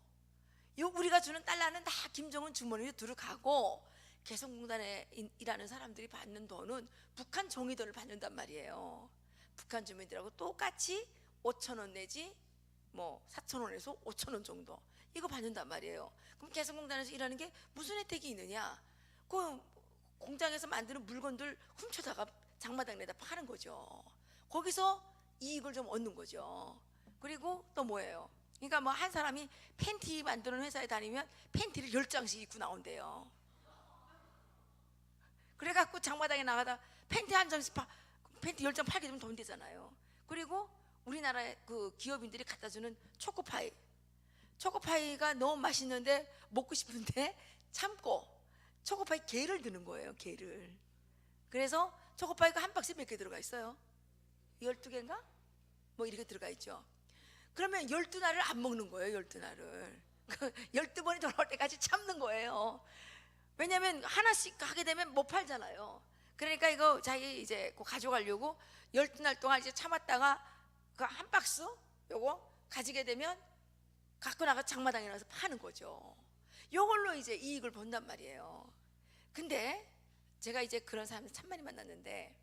우리가 주는 달러는 다 김정은 주머니로 들어가고 개성공단에 일하는 사람들이 받는 돈은 북한 종이돈을 받는단 말이에요. 북한 주민들하고 똑같이 5천 원 내지 뭐 4천 원에서 5천 원 정도 이거 받는단 말이에요. 그럼 개성공단에서 일하는 게 무슨 혜택이 있느냐? 그 공장에서 만드는 물건들 훔쳐다가 장마당 내다 파는 거죠. 거기서 이익을 좀 얻는 거죠. 그리고 또 뭐예요? 그러니까 뭐 한 사람이 팬티 만드는 회사에 다니면 팬티를 10장씩 입고 나온대요. 그래갖고 장마당에 나가다 팬티 한 장씩 팬티 10장 팔게 되면 돈 되잖아요. 그리고 우리나라의 그 기업인들이 갖다 주는 초코파이가 너무 맛있는데 먹고 싶은데 참고 초코파이 개를 드는 거예요. 개를. 그래서 초코파이가 한 박스에 몇 개 들어가 있어요? 12개인가? 뭐 이렇게 들어가 있죠. 그러면 12날을 안 먹는 거예요. 12날을 12번이 돌아올 때까지 참는 거예요. 왜냐하면 하나씩 하게 되면 못 팔잖아요. 그러니까 이거 자기 이제 가져가려고 12날 동안 이제 참았다가 그 한 박스 요거 가지게 되면 갖고 나가 장마당에 나가서 파는 거죠. 요걸로 이제 이익을 본단 말이에요. 근데 제가 이제 그런 사람들 참 많이 만났는데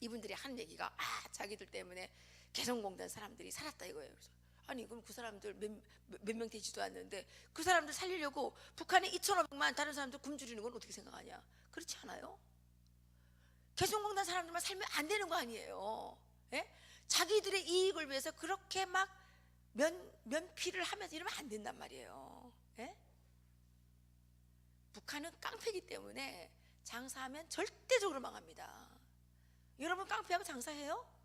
이분들이 하는 얘기가 자기들 때문에 개성공단 사람들이 살았다 이거예요. 그래서 아니 그럼 그 사람들 몇 명 되지도 않는데 그 사람들 살리려고 북한에 2,500만 다른 사람들 굶주리는 건 어떻게 생각하냐? 그렇지 않아요? 개성공단 사람들만 살면 안 되는 거 아니에요? 예? 자기들의 이익을 위해서 그렇게 막 면피를 하면서 이러면 안 된단 말이에요. 예? 북한은 깡패이기 때문에 장사하면 절대적으로 망합니다. 여러분 깡패하고 장사해요?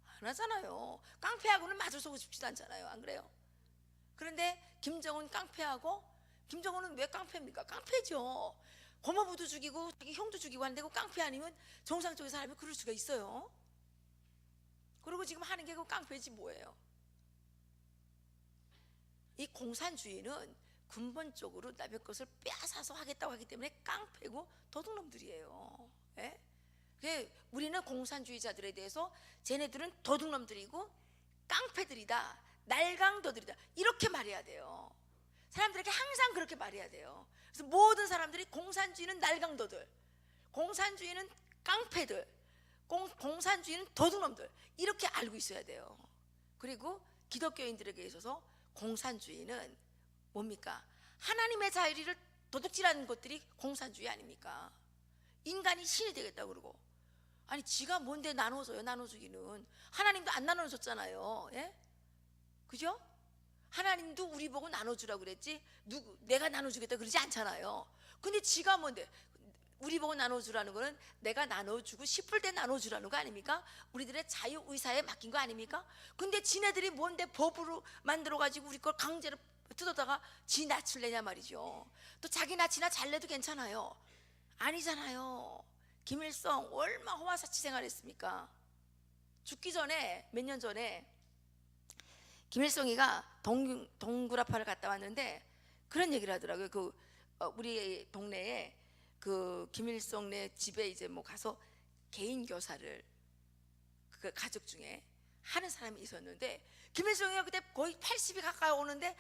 안 하잖아요. 깡패하고는 마주 서고 싶지도 않잖아요. 안 그래요? 그런데 김정은 깡패하고, 김정은은 왜 깡패입니까? 깡패죠. 고모부도 죽이고 자기 형도 죽이고 하는데 그 깡패 아니면 정상적인 사람이 그럴 수가 있어요? 그리고 지금 하는 게 그 깡패지 뭐예요? 이 공산주의는 근본적으로 남의 것을 빼앗아서 하겠다고 하기 때문에 깡패고 도둑놈들이에요. 예? 우리는 공산주의자들에 대해서 쟤네들은 도둑놈들이고 깡패들이다, 날강도들이다 이렇게 말해야 돼요. 사람들에게 항상 그렇게 말해야 돼요. 그래서 모든 사람들이 공산주의는 날강도들, 공산주의는 깡패들, 공산주의는 도둑놈들 이렇게 알고 있어야 돼요. 그리고 기독교인들에게 있어서 공산주의는 뭡니까? 하나님의 자유를 도둑질하는 것들이 공산주의 아닙니까? 인간이 신이 되겠다고 그러고, 아니 지가 뭔데 나눠줘요? 나눠주기는 하나님도 안 나눠줬잖아요. 예? 그죠? 하나님도 우리 보고 나눠주라고 그랬지 내가 나눠주겠다 그러지 않잖아요. 근데 지가 뭔데 우리 보고 나눠주라는 거는 내가 나눠주고 싶을 때 나눠주라는 거 아닙니까? 우리들의 자유의사에 맡긴 거 아닙니까? 근데 지네들이 뭔데 법으로 만들어가지고 우리 걸 강제로 뜯어다가 지 낯을 내냐 말이죠. 또 자기 낯이나 잘 내도 괜찮아요? 아니잖아요. 김일성 얼마 호화사치 생활했습니까? 죽기 전에 몇 년 전에 김일성이가 동굴아파를 갔다 왔는데 그런 얘기를 하더라고요. 우리 동네에 그 김일성네 집에 이제 뭐 가서 개인 교사를 그 가족 중에 하는 사람이 있었는데 김일성이가 그때 거의 80이 가까이 오는데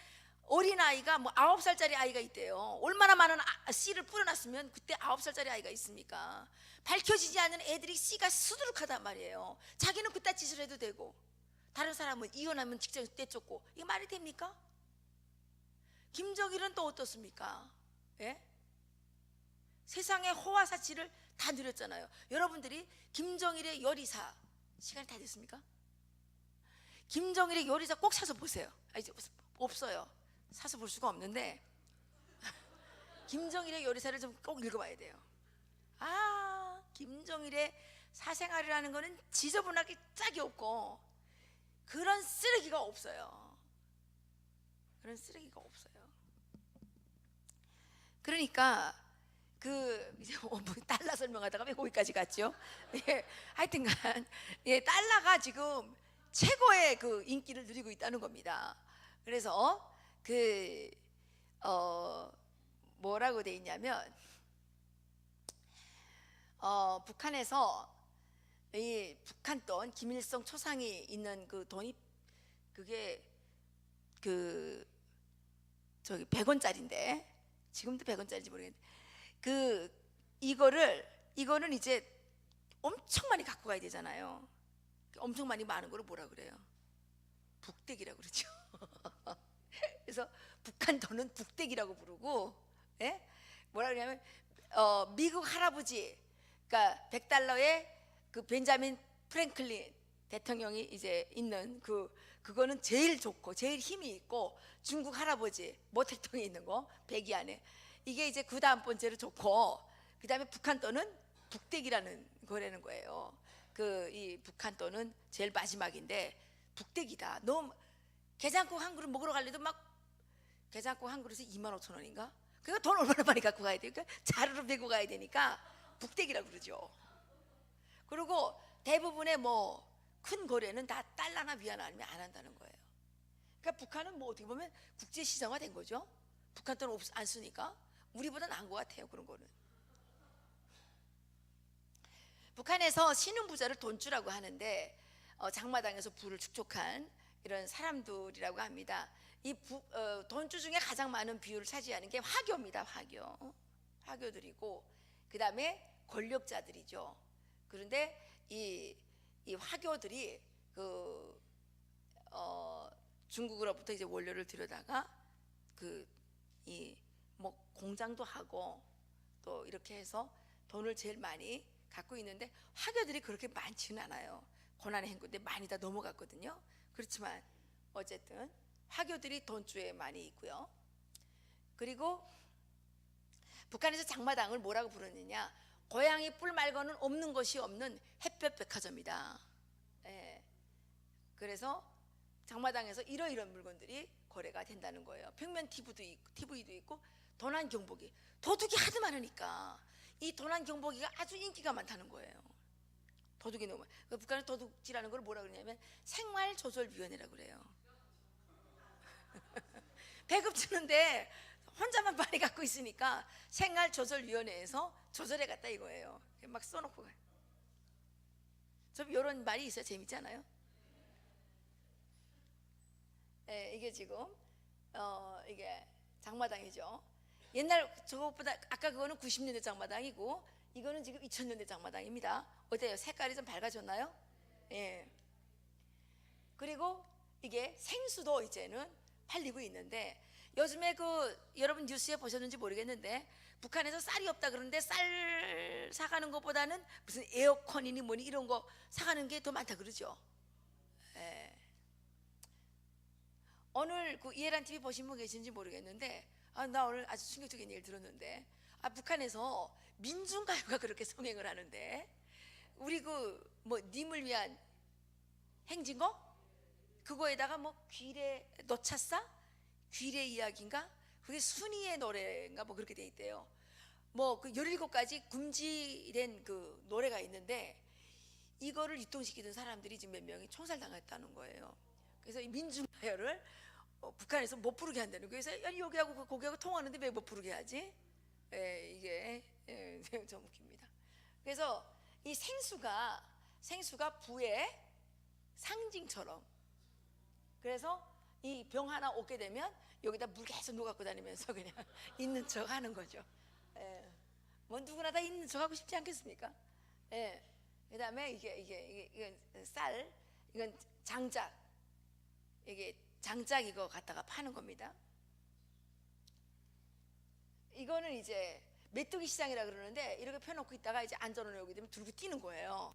어린아이가 뭐 9살짜리 아이가 있대요. 얼마나 많은 씨를 뿌려놨으면 그때 9살짜리 아이가 있습니까? 밝혀지지 않는 애들이 씨가 수두룩하단 말이에요. 자기는 그딴 짓을 해도 되고 다른 사람은 이혼하면 직장에서 떼쫓고 이게 말이 됩니까? 김정일은 또 어떻습니까? 예? 세상의 호화사치를 다 누렸잖아요. 여러분들이 김정일의 요리사 시간이 다 됐습니까? 김정일의 요리사 꼭 사서 보세요. 이제 없어요. 사서 볼 수가 없는데 김정일의 요리사를 좀 꼭 읽어봐야 돼요. 김정일의 사생활이라는 거는 지저분하게 짝이 없고 그런 쓰레기가 없어요. 그런 쓰레기가 없어요. 그러니까 이제 뭐 달러 설명하다가 왜 거기까지 갔죠? 예, 하여튼간 달러가 지금 최고의 그 인기를 누리고 있다는 겁니다. 그래서 뭐라고 돼 있냐면 북한에서 이 북한 돈 김일성 초상이 있는 그 돈이 그게 저기 100원짜리인데 지금도 100원짜리인지 모르겠는데 그 이거는 이제 엄청 많이 갖고 가야 되잖아요. 엄청 많은 거를 뭐라 그래요? 북대기라고 그러죠. 그래서 북한 돈은 북대기라고 부르고, 예? 뭐라 그러냐면 미국 할아버지, 그러니까 100달러에 그 벤자민 프랭클린 대통령이 이제 있는 그거는 제일 좋고 제일 힘이 있고, 중국 할아버지 모택동에 있는 거 100이 안에 이게 이제 그 다음 번째로 좋고, 그 다음에 북한 돈은 북대기라는 거라는 거예요. 이 북한 돈은 제일 마지막인데 북대기다. 너무 게장국 한 그릇 먹으러 갈래도 막 게장국 한 그릇에 25,000원인가? 그러니까 돈 얼마나 많이 갖고 가야 되니까 자루로 메고 가야 되니까 북대기라고 그러죠. 그리고 대부분의 뭐 큰 거래는 다 달러나 위안 아니면 안 한다는 거예요. 그러니까 북한은 뭐 어떻게 보면 국제 시장화 된 거죠. 북한 돈 안 쓰니까 우리보다 나은 것 같아요. 그런 거는. 북한에서 신흥부자를 돈주라고 하는데, 장마당에서 부를 축적한 이런 사람들이라고 합니다. 이 돈주 중에 가장 많은 비율을 차지하는 게 화교입니다. 화교들이고, 그 다음에 권력자들이죠. 그런데 이 화교들이 중국으로부터 이제 원료를 들여다가 뭐 공장도 하고 또 이렇게 해서 돈을 제일 많이 갖고 있는데, 화교들이 그렇게 많지는 않아요. 고난의 행군데 많이 다 넘어갔거든요. 그렇지만 어쨌든 화교들이 돈주에 많이 있고요. 그리고 북한에서 장마당을 뭐라고 부르느냐, 고양이 뿔 말고는 없는 것이 없는 햇볕 백화점이다. 예. 그래서 장마당에서 이런 물건들이 거래가 된다는 거예요. 평면 TV도 있고 도난 경보기, 도둑이 하도 많으니까 이 도난 경보기가 아주 인기가 많다는 거예요. 도둑이 너무 많아요. 북한은 도둑질하는 걸 뭐라 그러냐면 생활조절위원회라고 그래요. 배급 주는데 혼자만 많이 갖고 있으니까 생활조절위원회에서 조절해 갔다 이거예요. 막 써놓고 가요. 좀 이런 말이 있어요. 재밌잖아요. 예, 이게 지금 이게 장마당이죠. 옛날 저것보다 아까 그거는 90년대 장마당이고 이거는 지금 2000년대 장마당입니다. 어때요? 색깔이 좀 밝아졌나요? 예. 그리고 이게 생수도 이제는 팔리고 있는데, 요즘에 여러분 뉴스에 보셨는지 모르겠는데 북한에서 쌀이 없다 그러는데 쌀 사가는 것보다는 무슨 에어컨이니 뭐니 이런 거 사가는 게 더 많다 그러죠. 예. 오늘 이해란 TV 보신 분 계신지 모르겠는데, 나 오늘 아주 충격적인 얘기를 들었는데, 북한에서 민중가요가 그렇게 성행을 하는데, 우리 뭐 님을 위한 행진곡 그거에다가 뭐 귀래 너차싸 귀래 이야기인가, 그게 순이의 노래인가 뭐 그렇게 돼 있대요. 뭐 17가지 금지된 노래가 있는데 이거를 유통시키던 사람들이 지금 몇 명이 총살당했다는 거예요. 그래서 이 민중가요를 북한에서 못 부르게 한다는 거예요. 그래서 여기하고 거기하고 통하는데 왜 못 부르게 하지? 이게 좀 웃깁니다. 그래서 이 생수가 부의 상징처럼, 그래서 이 병 하나 얻게 되면 여기다 물 계속 녹아갖고 다니면서 그냥 있는 척 하는 거죠. 뭐 누구나 다 있는 척 하고 싶지 않겠습니까? 그 다음에 이건 쌀, 이건 장작, 이게 장작 이거 갖다가 파는 겁니다. 이거는 이제 메뚜기 시장이라 그러는데, 이렇게 펴놓고 있다가 이제 안전을 오게 되면 들고 뛰는 거예요.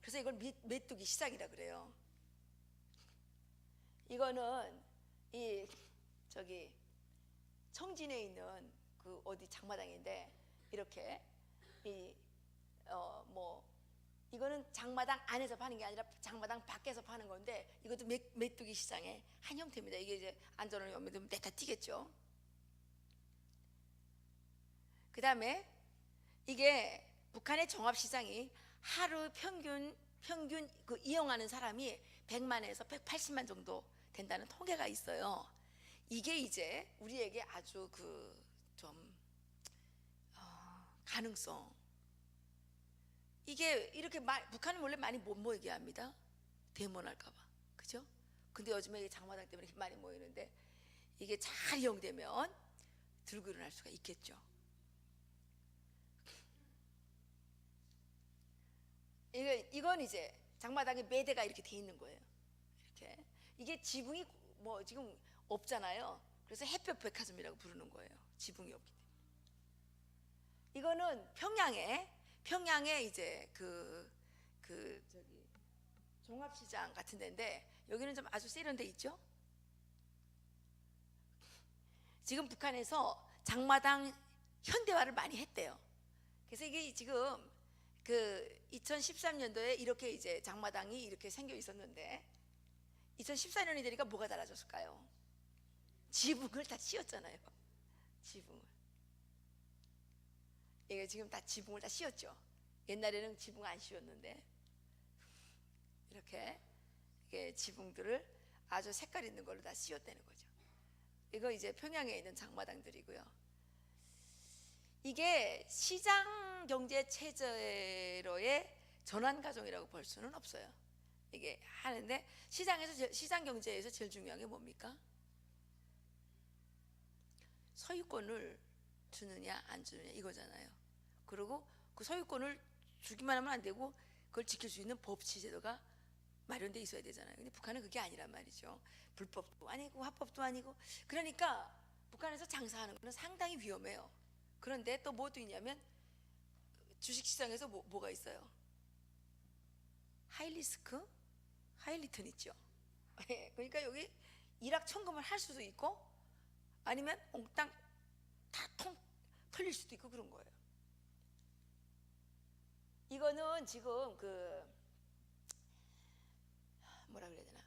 그래서 이걸 메뚜기 시장이라 그래요. 이거는 저기 청진에 있는 어디 장마당인데, 이렇게 뭐 이거는 장마당 안에서 파는 게 아니라 장마당 밖에서 파는 건데, 이것도 메뚜기 시장의 한 형태입니다. 이게 이제 안전을 오면 되면 내다 뛰겠죠. 그 다음에 이게 북한의 종합시장이 하루 평균 이용하는 사람이 100만에서 180만 정도 된다는 통계가 있어요. 이게 이제 우리에게 아주 좀 가능성, 이게 이렇게 북한은 원래 많이 못 모이게 합니다. 대모날까봐, 그죠? 근데 요즘에 장마당 때문에 이렇게 많이 모이는데, 이게 잘 이용되면 들고 일어날 수가 있겠죠. 이건 이제 장마당에 매대가 이렇게 돼 있는 거예요. 이렇게 이게 지붕이 뭐 지금 없잖아요. 그래서 햇볕 백화점이라고 부르는 거예요. 지붕이 없기 때문에. 이거는 평양에 이제 저기 종합시장 같은 데인데 여기는 좀 아주 세련돼 있죠. 지금 북한에서 장마당 현대화를 많이 했대요. 그래서 이게 지금 그 2013년도에 이렇게 이제 장마당이 이렇게 생겨 있었는데 2014년이 되니까 뭐가 달라졌을까요? 지붕을 다 씌웠잖아요. 지붕을. 이게 지금 다 지붕을 다 씌웠죠. 옛날에는 지붕 안 씌웠는데 이렇게 지붕들을 아주 색깔 있는 걸로 다 씌웠다는 거죠. 이거 이제 평양에 있는 장마당들이고요. 이게 시장 경제 체제로의 전환 과정이라고 볼 수는 없어요. 이게 하는데 시장 경제에서 제일 중요한 게 뭡니까? 소유권을 주느냐 안 주느냐 이거잖아요. 그리고 그 소유권을 주기만 하면 안 되고 그걸 지킬 수 있는 법치 제도가 마련돼 있어야 되잖아요. 근데 북한은 그게 아니란 말이죠. 불법도 아니고 합법도 아니고. 그러니까 북한에서 장사하는 거는 상당히 위험해요. 그런데 또 뭐도 있냐면 주식시장에서 뭐가 있어요? 하이리스크, 하이리턴 있죠. 그러니까 여기 일확천금을 할 수도 있고 아니면 몽땅 다 털릴 수도 있고 그런 거예요. 이거는 지금 뭐라 그래야 되나,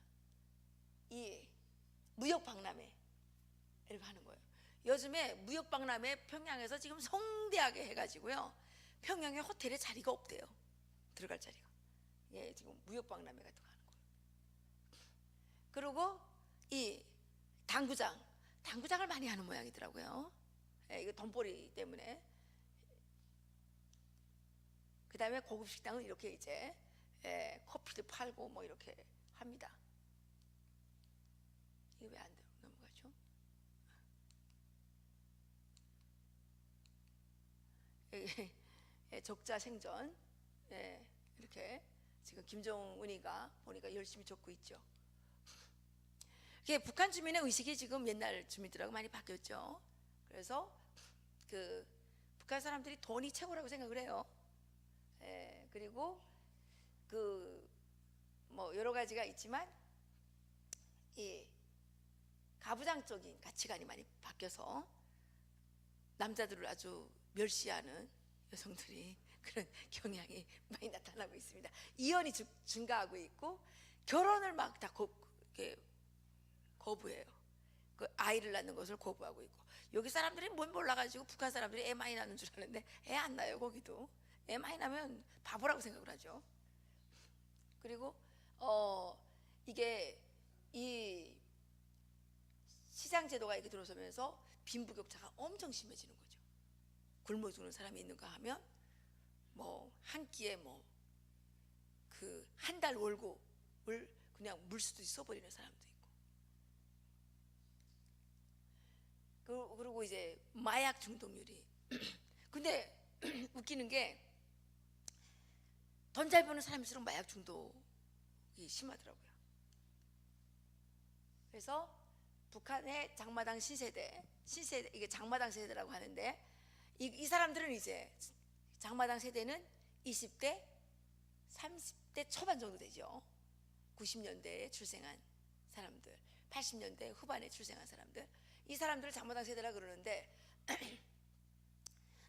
이 무역 박람회 이렇게 하는 거예요. 요즘에 무역 박람회 평양에서 지금 성대하게 해가지고요. 평양에 호텔에 자리가 없대요. 들어갈 자리가. 예, 지금 무역 박람회 같은 거 하는 거예요. 그리고 이 당구장을 많이 하는 모양이더라고요. 예, 이거 돈벌이 때문에. 그 다음에 고급 식당은 이렇게 이제 커피도 팔고 뭐 이렇게 합니다. 이게 왜 안 넘어가죠? 적자 생존. 이렇게 지금 김정은이가 보니까 열심히 적고 있죠. 북한 주민의 의식이 지금 옛날 주민들하고 많이 바뀌었죠. 그래서 북한 사람들이 돈이 최고라고 생각을 해요. 그리고 뭐 여러 가지가 있지만 이 가부장적인 가치관이 많이 바뀌어서 남자들을 아주 멸시하는 여성들이 그런 경향이 많이 나타나고 있습니다. 이혼이 증가하고 있고 결혼을 막 다 거부해요. 그 아이를 낳는 것을 거부하고 있고, 여기 사람들이 뭘 몰라가지고 북한 사람들이 애 많이 낳는 줄 아는데 애 안 낳아요. 거기도 애 많이 낳으면 바보라고 생각을 하죠. 그리고 이게 이 시장 제도가 이렇게 들어서면서 빈부격차가 엄청 심해지는 거죠. 굶어 죽는 사람이 있는가 하면 뭐 한 끼에 뭐 한 달 월급을 그냥 물수도 써버리는 사람도 있고. 그리고 이제 마약 중독률이 근데 웃기는 게 돈 잘 버는 사람일수록 마약 중독이 심하더라고요. 그래서 북한의 장마당 신세대 이게 장마당 세대라고 하는데 이 사람들은 이제 장마당 세대는 20대 30대 초반 정도 되죠. 90년대에 출생한 사람들, 80년대 후반에 출생한 사람들, 이 사람들을 장마당 세대라 그러는데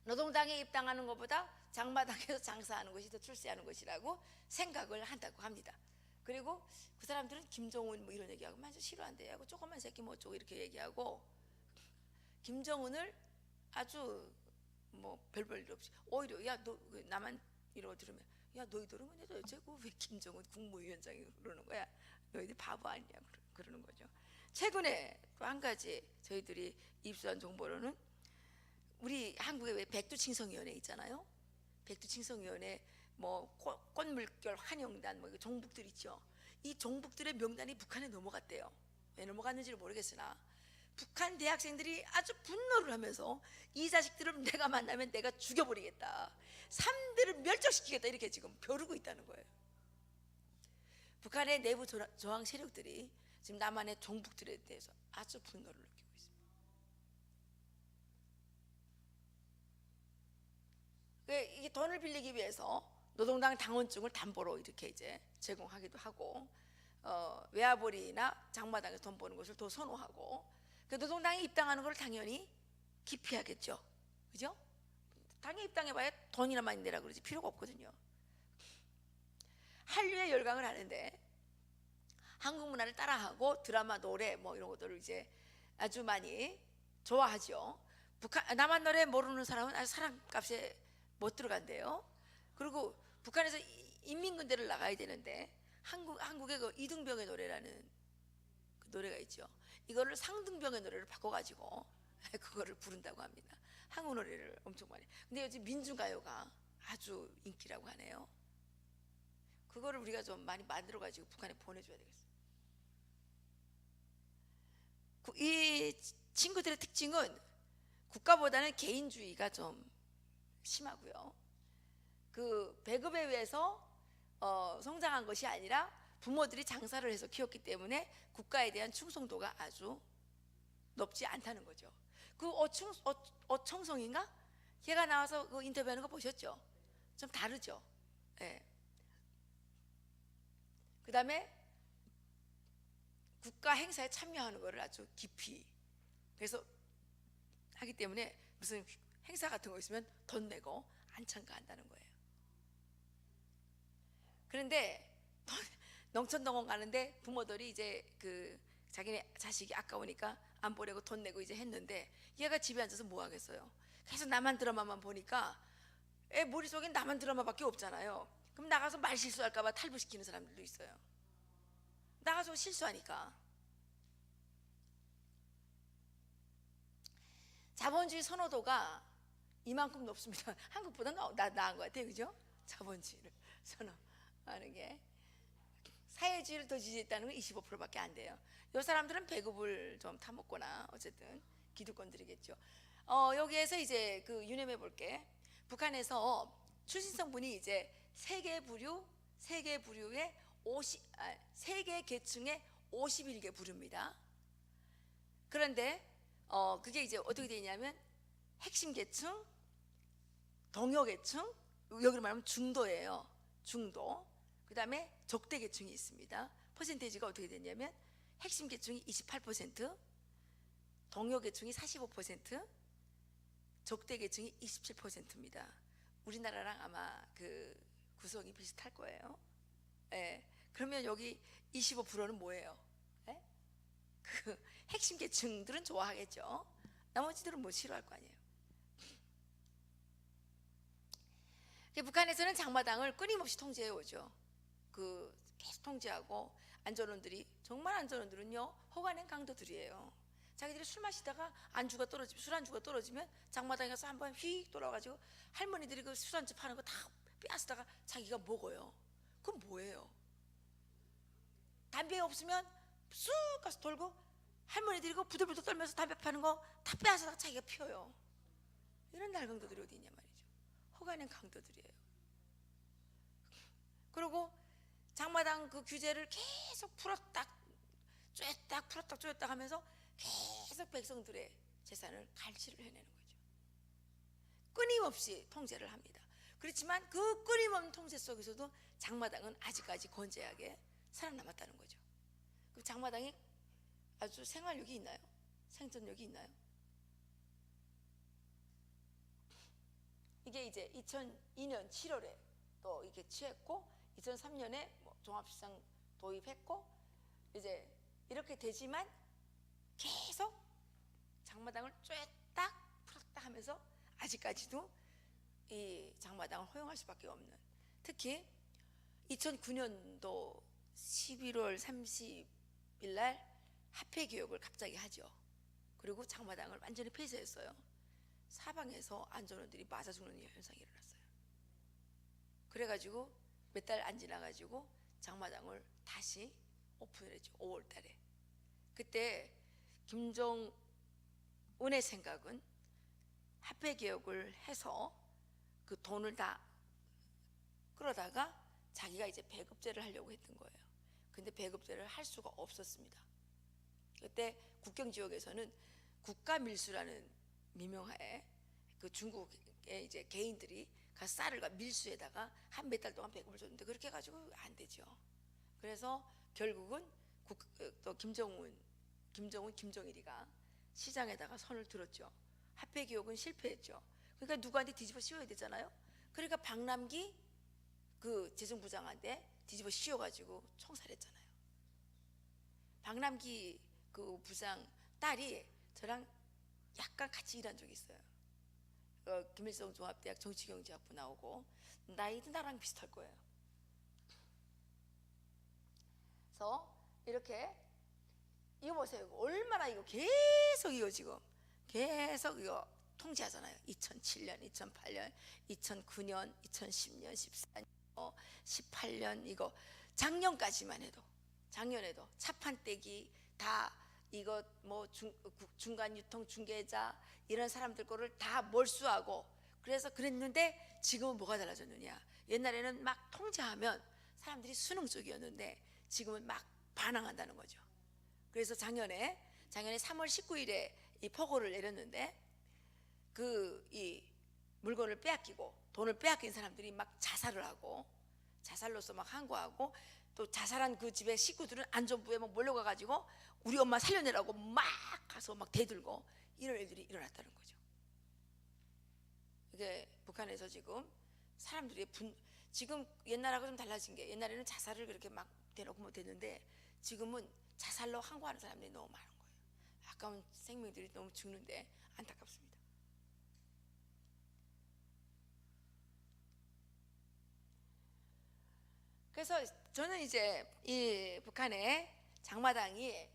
노동당에 입당하는 것보다 장마당에서 장사하는 것이 더 출세하는 것이라고 생각을 한다고 합니다. 그리고 그 사람들은 김정은 뭐 이런 얘기하고 완전 싫어한대 하고 조그만 새끼 뭐 어쩌고 이렇게 얘기하고 김정은을 아주 뭐 별볼 일 없이 오히려 야 너 나만 이러고 들으면 야 너희들은 근데 도대체 왜 김정은 국무위원장이 그러는 거야? 너희들 바보 아니냐 그러는 거죠. 최근에 또 한 가지 저희들이 입수한 정보로는 우리 한국에 왜 백두칭성위원회 있잖아요. 백두칭성위원회 뭐 꽃물결 환영단 뭐 종북들 있죠. 이 종북들의 명단이 북한에 넘어갔대요. 왜 넘어갔는지를 모르겠으나 북한 대학생들이 아주 분노를 하면서 이 자식들을 내가 만나면 내가 죽여버리겠다, 3대를 멸종시키겠다, 이렇게 지금 벼르고 있다는 거예요. 북한의 내부 저항 세력들이 지금 남한의 종북들에 대해서 아주 분노를 느끼고 있습니다. 이게 돈을 빌리기 위해서 노동당 당원증을 담보로 이렇게 이제 제공하기도 하고, 외화벌이나 장마당에서 돈 버는 것을 더 선호하고, 그 노동당에 입당하는 걸 당연히 기피하겠죠, 그죠? 당에 입당해봐야 돈이나 많이 내라 그러지 필요가 없거든요. 한류에 열광을 하는데 한국 문화를 따라하고 드라마, 노래 뭐 이런 것들을 이제 아주 많이 좋아하죠. 남한 노래 모르는 사람은 아주 사람값에 못 들어간대요. 그리고 북한에서 인민군대를 나가야 되는데 한국의 그 이등병의 노래라는 그 노래가 있죠. 이거를 상등병의 노래를 바꿔가지고 그거를 부른다고 합니다. 한국 노래를 엄청 많이. 근데 요즘 민중가요가 아주 인기라고 하네요. 그거를 우리가 좀 많이 만들어가지고 북한에 보내줘야 되겠어요. 이 친구들의 특징은 국가보다는 개인주의가 좀 심하고요. 그 배급에 의해서 성장한 것이 아니라 부모들이 장사를 해서 키웠기 때문에 국가에 대한 충성도가 아주 높지 않다는 거죠. 그 어청성인가? 걔가 나와서 그 인터뷰하는 거 보셨죠? 좀 다르죠. 네. 그 다음에 국가 행사에 참여하는 거를 아주 깊이 그래서 하기 때문에 무슨 행사 같은 거 있으면 돈 내고 안 참가한다는 거예요. 그런데 농촌동원 가는데 부모들이 이제 그 자기네 자식이 아까우니까 안 보내고 돈 내고 이제 했는데 얘가 집에 앉아서 뭐 하겠어요? 계속 남한 드라마만 보니까 애 머릿속엔 남한 드라마밖에 없잖아요. 그럼 나가서 말 실수할까 봐 탈부시키는 사람들도 있어요. 나가서 실수하니까. 자본주의 선호도가 이만큼 높습니다. 한국보다 나은 것 같아요, 그죠? 자본주의를 선호하는 게. 사회주의를 더 지지했다는 건 25%밖에 안 돼요. 이 사람들은 배급을 좀 타먹거나 어쨌든 기득권들이겠죠. 여기에서 이제 그 유념해 볼게. 북한에서 출신성분이 이제 세계 부류의 세계 계층의 51개 부류입니다. 그런데 그게 이제 어떻게 되냐면 핵심 계층, 동요 계층, 여기로 말하면 중도예요. 중도. 그 다음에 적대 계층이 있습니다. 퍼센테이지가 어떻게 되냐면 핵심 계층이 28%, 동요 계층이 45%, 적대 계층이 27%입니다. 우리나라랑 아마 그 구성이 비슷할 거예요. 예. 그러면 여기 25%는 뭐예요? 예? 그 핵심 계층들은 좋아하겠죠. 나머지들은 뭐 싫어할 거 아니에요. 북한에서는 장마당을 끊임없이 통제해 오죠. 그 계속 통제하고 안전원들이 정말 안전원들은요 호간행 강도들이에요. 자기들이 술 마시다가 안주가 떨어지면 술안주가 떨어지면 장마당에 가서 한번 휙 돌아가지고 할머니들이 그 술안주 파는 거 다 빼앗다가 자기가 먹어요. 그럼 뭐예요? 담배 없으면 쑥 가서 돌고 할머니들이 그 부들부들 떨면서 담배 파는 거 다 빼앗아다가 자기가 피워요. 이런 날강도들이 어디 있냐 말이죠. 호간행 강도들이에요. 그리고 장마당 그 규제를 계속 풀었다 쪼였다 하면서 계속 백성들의 재산을 갈취를 해내는 거죠. 끊임없이 통제를 합니다. 그렇지만 그 끊임없는 통제 속에서도 장마당은 아직까지 건재하게 살아남았다는 거죠. 그 장마당이 아주 생활력이 있나요? 생존력이 있나요? 이게 이제 2002년 7월에 또 이렇게 취했고 2003년에 뭐 종합시장 도입했고 이제 이렇게 되지만 계속 장마당을 쬐딱 풀었다 하면서 아직까지도 이 장마당을 허용할 수밖에 없는, 특히 2009년도 11월 30일 날 합회 개혁을 갑자기 하죠. 그리고 장마당을 완전히 폐쇄했어요. 사방에서 안전원들이 맞아 죽는 현상이 일어났어요. 그래가지고 몇 달 안 지나가지고 장마당을 다시 오픈을 했죠. 5월 달에. 그때 김정은 운의 생각은 화폐 개혁을 해서 그 돈을 다 끌어다가 자기가 이제 배급제를 하려고 했던 거예요. 근데 배급제를 할 수가 없었습니다. 그때 국경 지역에서는 국가밀수라는 미명하에 그 중국의 이제 개인들이 가서 쌀을 밀수에다가 한 몇 달 동안 배급을 줬는데 그렇게 해가지고 안 되죠. 그래서 결국은 또 김정일이가 시장에다가 손을 들었죠. 화폐 개혁은 실패했죠. 그러니까 누구한테 뒤집어 씌워야 되잖아요. 그러니까 박남기 그 재정부장한테 뒤집어 씌워가지고 총살했잖아요. 박남기 그 부장 딸이 저랑 약간 같이 일한 적이 있어요. 김일성 종합대학 정치경제학부 나오고 나이도 나랑 비슷할 거예요. 그래서 이렇게 이거 보세요. 얼마나 이거 계속 이거 지금 계속 이거 통제하잖아요. 2007년, 2008년, 2009년, 2010년, 14년, 18년 이거 작년까지만 해도 작년에도 차판떼기 다 이거 뭐 중간 유통 중개자 이런 사람들 거를 다 몰수하고 그래서 그랬는데 지금은 뭐가 달라졌느냐? 옛날에는 막 통제하면 사람들이 수능적이었는데 지금은 막 반항한다는 거죠. 그래서 작년에 3월 19일에 이 포고를 내렸는데 그 이 물건을 빼앗기고 돈을 빼앗긴 사람들이 막 자살을 하고 자살로서 막 항거하고 또 자살한 그 집의 식구들은 안전부에 막 몰려가 가지고 우리 엄마 살려내라고 막 가서 막 대들고 이런 일들이 일어났다는 거죠. 이게 북한에서 지금 사람들이 지금 옛날하고 좀 달라진 게 옛날에는 자살을 그렇게 막 대놓고 못 했는데 지금은 자살로 항거하는 사람들이 너무 많은 거예요. 아까운 생명들이 너무 죽는데 안타깝습니다. 그래서 저는 이제 이 북한의 장마당이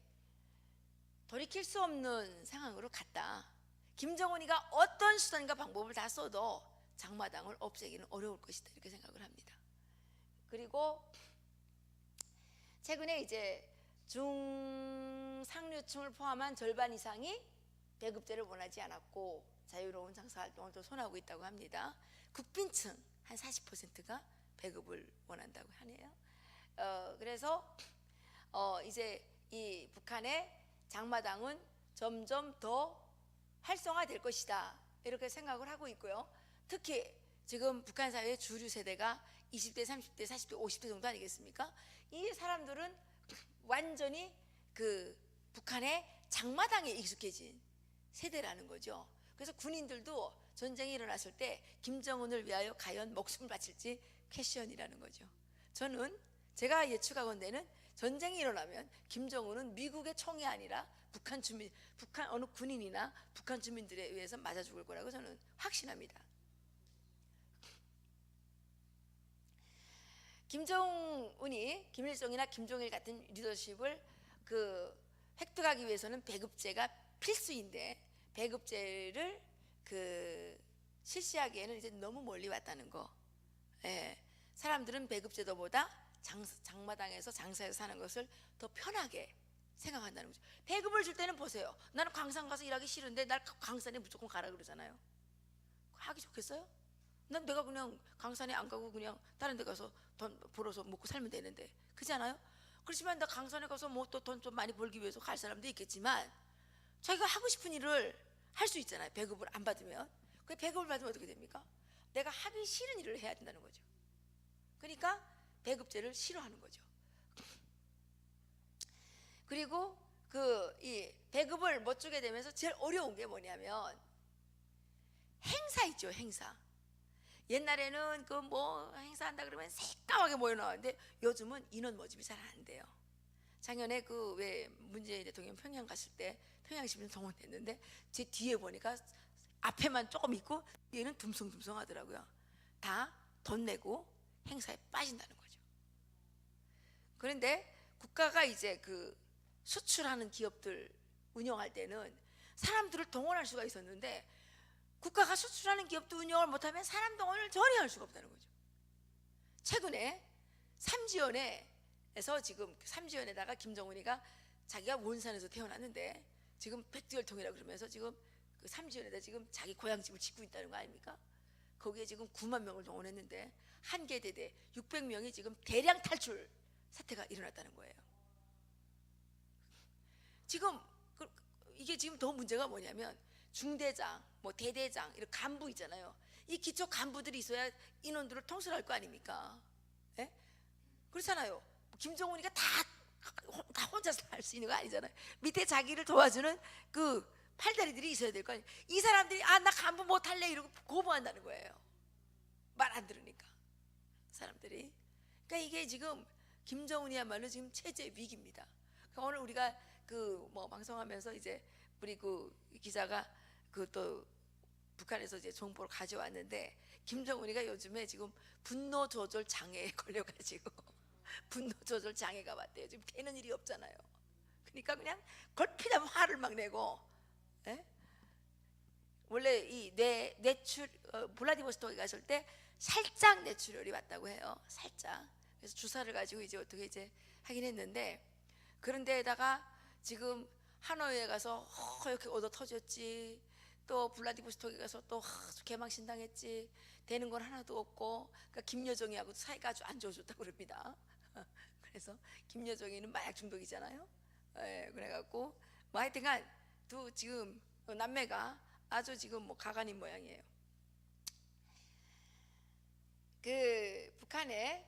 돌이킬 수 없는 상황으로 갔다. 김정은이가 어떤 수단과 방법을 다 써도 장마당을 없애기는 어려울 것이다 이렇게 생각을 합니다. 그리고 최근에 이제 중상류층을 포함한 절반 이상이 배급제를 원하지 않았고 자유로운 장사활동을 또 선호하고 있다고 합니다. 국빈층 한 40%가 배급을 원한다고 하네요. 그래서 이제 이 북한의 장마당은 점점 더 활성화될 것이다 이렇게 생각을 하고 있고요. 특히 지금 북한 사회의 주류 세대가 20대, 30대, 40대, 50대 정도 아니겠습니까? 이 사람들은 완전히 그 북한의 장마당에 익숙해진 세대라는 거죠. 그래서 군인들도 전쟁이 일어났을 때 김정은을 위하여 과연 목숨을 바칠지 퀘션이라는 거죠. 제가 예측하건대는 전쟁이 일어나면 김정은은 미국의 총이 아니라 북한 어느 군인이나 북한 주민들에 의해서 맞아 죽을 거라고 저는 확신합니다. 김정은이 김일성이나 김정일 같은 리더십을 획득하기 위해서는 배급제가 필수인데 배급제를 실시하기에는 이제 너무 멀리 왔다는 거. 예, 사람들은 배급제도보다 장마당에서 장사해서 사는 것을 더 편하게 생각한다는 거죠. 배급을 줄 때는 보세요. 나는 광산 가서 일하기 싫은데 날 광산에 무조건 가라 그러잖아요. 하기 좋겠어요? 난 내가 그냥 광산에 안 가고 그냥 다른 데 가서 돈 벌어서 먹고 살면 되는데 그렇지 않아요? 그렇지만 나 광산에 가서 뭐 또 돈 좀 많이 벌기 위해서 갈 사람도 있겠지만 자기가 하고 싶은 일을 할 수 있잖아요. 배급을 안 받으면. 그 배급을 받으면 어떻게 됩니까? 내가 하기 싫은 일을 해야 된다는 거죠. 그러니까 배급제를 싫어하는 거죠. 그리고 이 배급을 못 주게 되면서 제일 어려운 게 뭐냐면 행사 있죠. 행사. 옛날에는 행사한다 그러면 새까맣게 모여 나왔는데 요즘은 인원 모집이 잘 안 돼요. 작년에 왜 문재인 대통령 평양 갔을 때 평양시민 동원됐는데 제 뒤에 보니까 앞에만 조금 있고 뒤에는 듬성듬성 하더라고요. 다 돈 내고 행사에 빠진다는 거죠. 그런데 국가가 이제 수출하는 기업들 운영할 때는 사람들을 동원할 수가 있었는데 국가가 수출하는 기업도 운영을 못하면 사람 동원을 전혀 할 수가 없다는 거죠. 최근에 삼지연에다가 김정은이가 자기가 원산에서 태어났는데 지금 백두혈통이라 그러면서 지금 그 삼지연에다 지금 자기 고향집을 짓고 있다는 거 아닙니까? 거기에 지금 9만 명을 동원했는데 한 개 대대 600명이 지금 대량 탈출 사태가 일어났다는 거예요. 지금 이게 지금 더 문제가 뭐냐면 중대장, 뭐 대대장 이런 간부 있잖아요. 이 기초 간부들이 있어야 인원들을 통솔할 거 아닙니까? 예? 그렇잖아요. 김정은이가 다 혼자서 할 수 있는 거 아니잖아요. 밑에 자기를 도와주는 그 팔다리들이 있어야 될 거 아니에요. 이 사람들이 나 간부 못 할래 이러고 거부한다는 거예요. 말 안 들으니까 사람들이. 그러니까 이게 지금 김정은이야말로 지금 체제 위기입니다. 그러니까 오늘 우리가 그 뭐 방송하면서 이제 우리 그 기자가 그 또 북한에서 이제 정보를 가져왔는데 김정은이가 요즘에 지금 분노 조절 장애에 걸려가지고 분노 조절 장애가 왔대요. 지금 되는 일이 없잖아요. 그러니까 그냥 걸피자면 화를 막 내고, 예? 원래 이 뇌출 블라디보스토크에 갔을 때 살짝 뇌출혈이 왔다고 해요. 살짝. 그래서 주사를 가지고 이제 어떻게 이제 하긴 했는데, 그런데다가 지금 하노이에 가서 이렇게 얻어 터졌지, 또 블라디보스토크에 가서 또 개망신 당했지, 되는 건 하나도 없고, 그러니까 김여정이하고 사이가 아주 안 좋아졌다고 그럽니다. 그래서 김여정이는 마약 중독이잖아요. 예, 그래갖고 뭐 하여튼간 두 지금 남매가 아주 지금 뭐 가관인 모양이에요. 그 북한의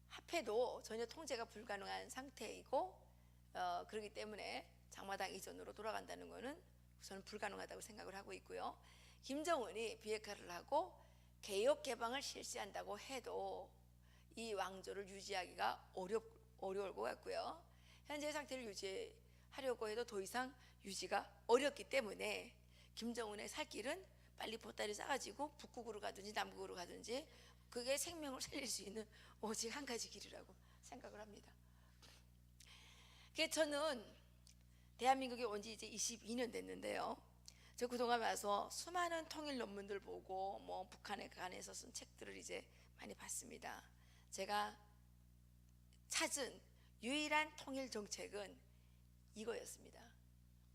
화폐도 전혀 통제가 불가능한 상태이고, 그렇기 때문에 장마당 이전으로 돌아간다는 것은 저는 불가능하다고 생각을 하고 있고요. 김정은이 비핵화를 하고 개혁 개방을 실시한다고 해도 이 왕조를 유지하기가 어려울 것 같고요. 현재 상태를 유지하려고 해도 더 이상 유지가 어렵기 때문에 김정은의 살 길은 빨리 보따리 싸가지고 북극으로 가든지 남극으로 가든지, 그게 생명을 살릴 수 있는 오직 한 가지 길이라고 생각을 합니다. 그래서 저는 대한민국에 온 지 이제 22년 됐는데요. 저 그동안 와서 수많은 통일 논문들 보고 뭐 북한에 관해서 쓴 책들을 이제 많이 봤습니다. 제가 찾은 유일한 통일 정책은 이거였습니다.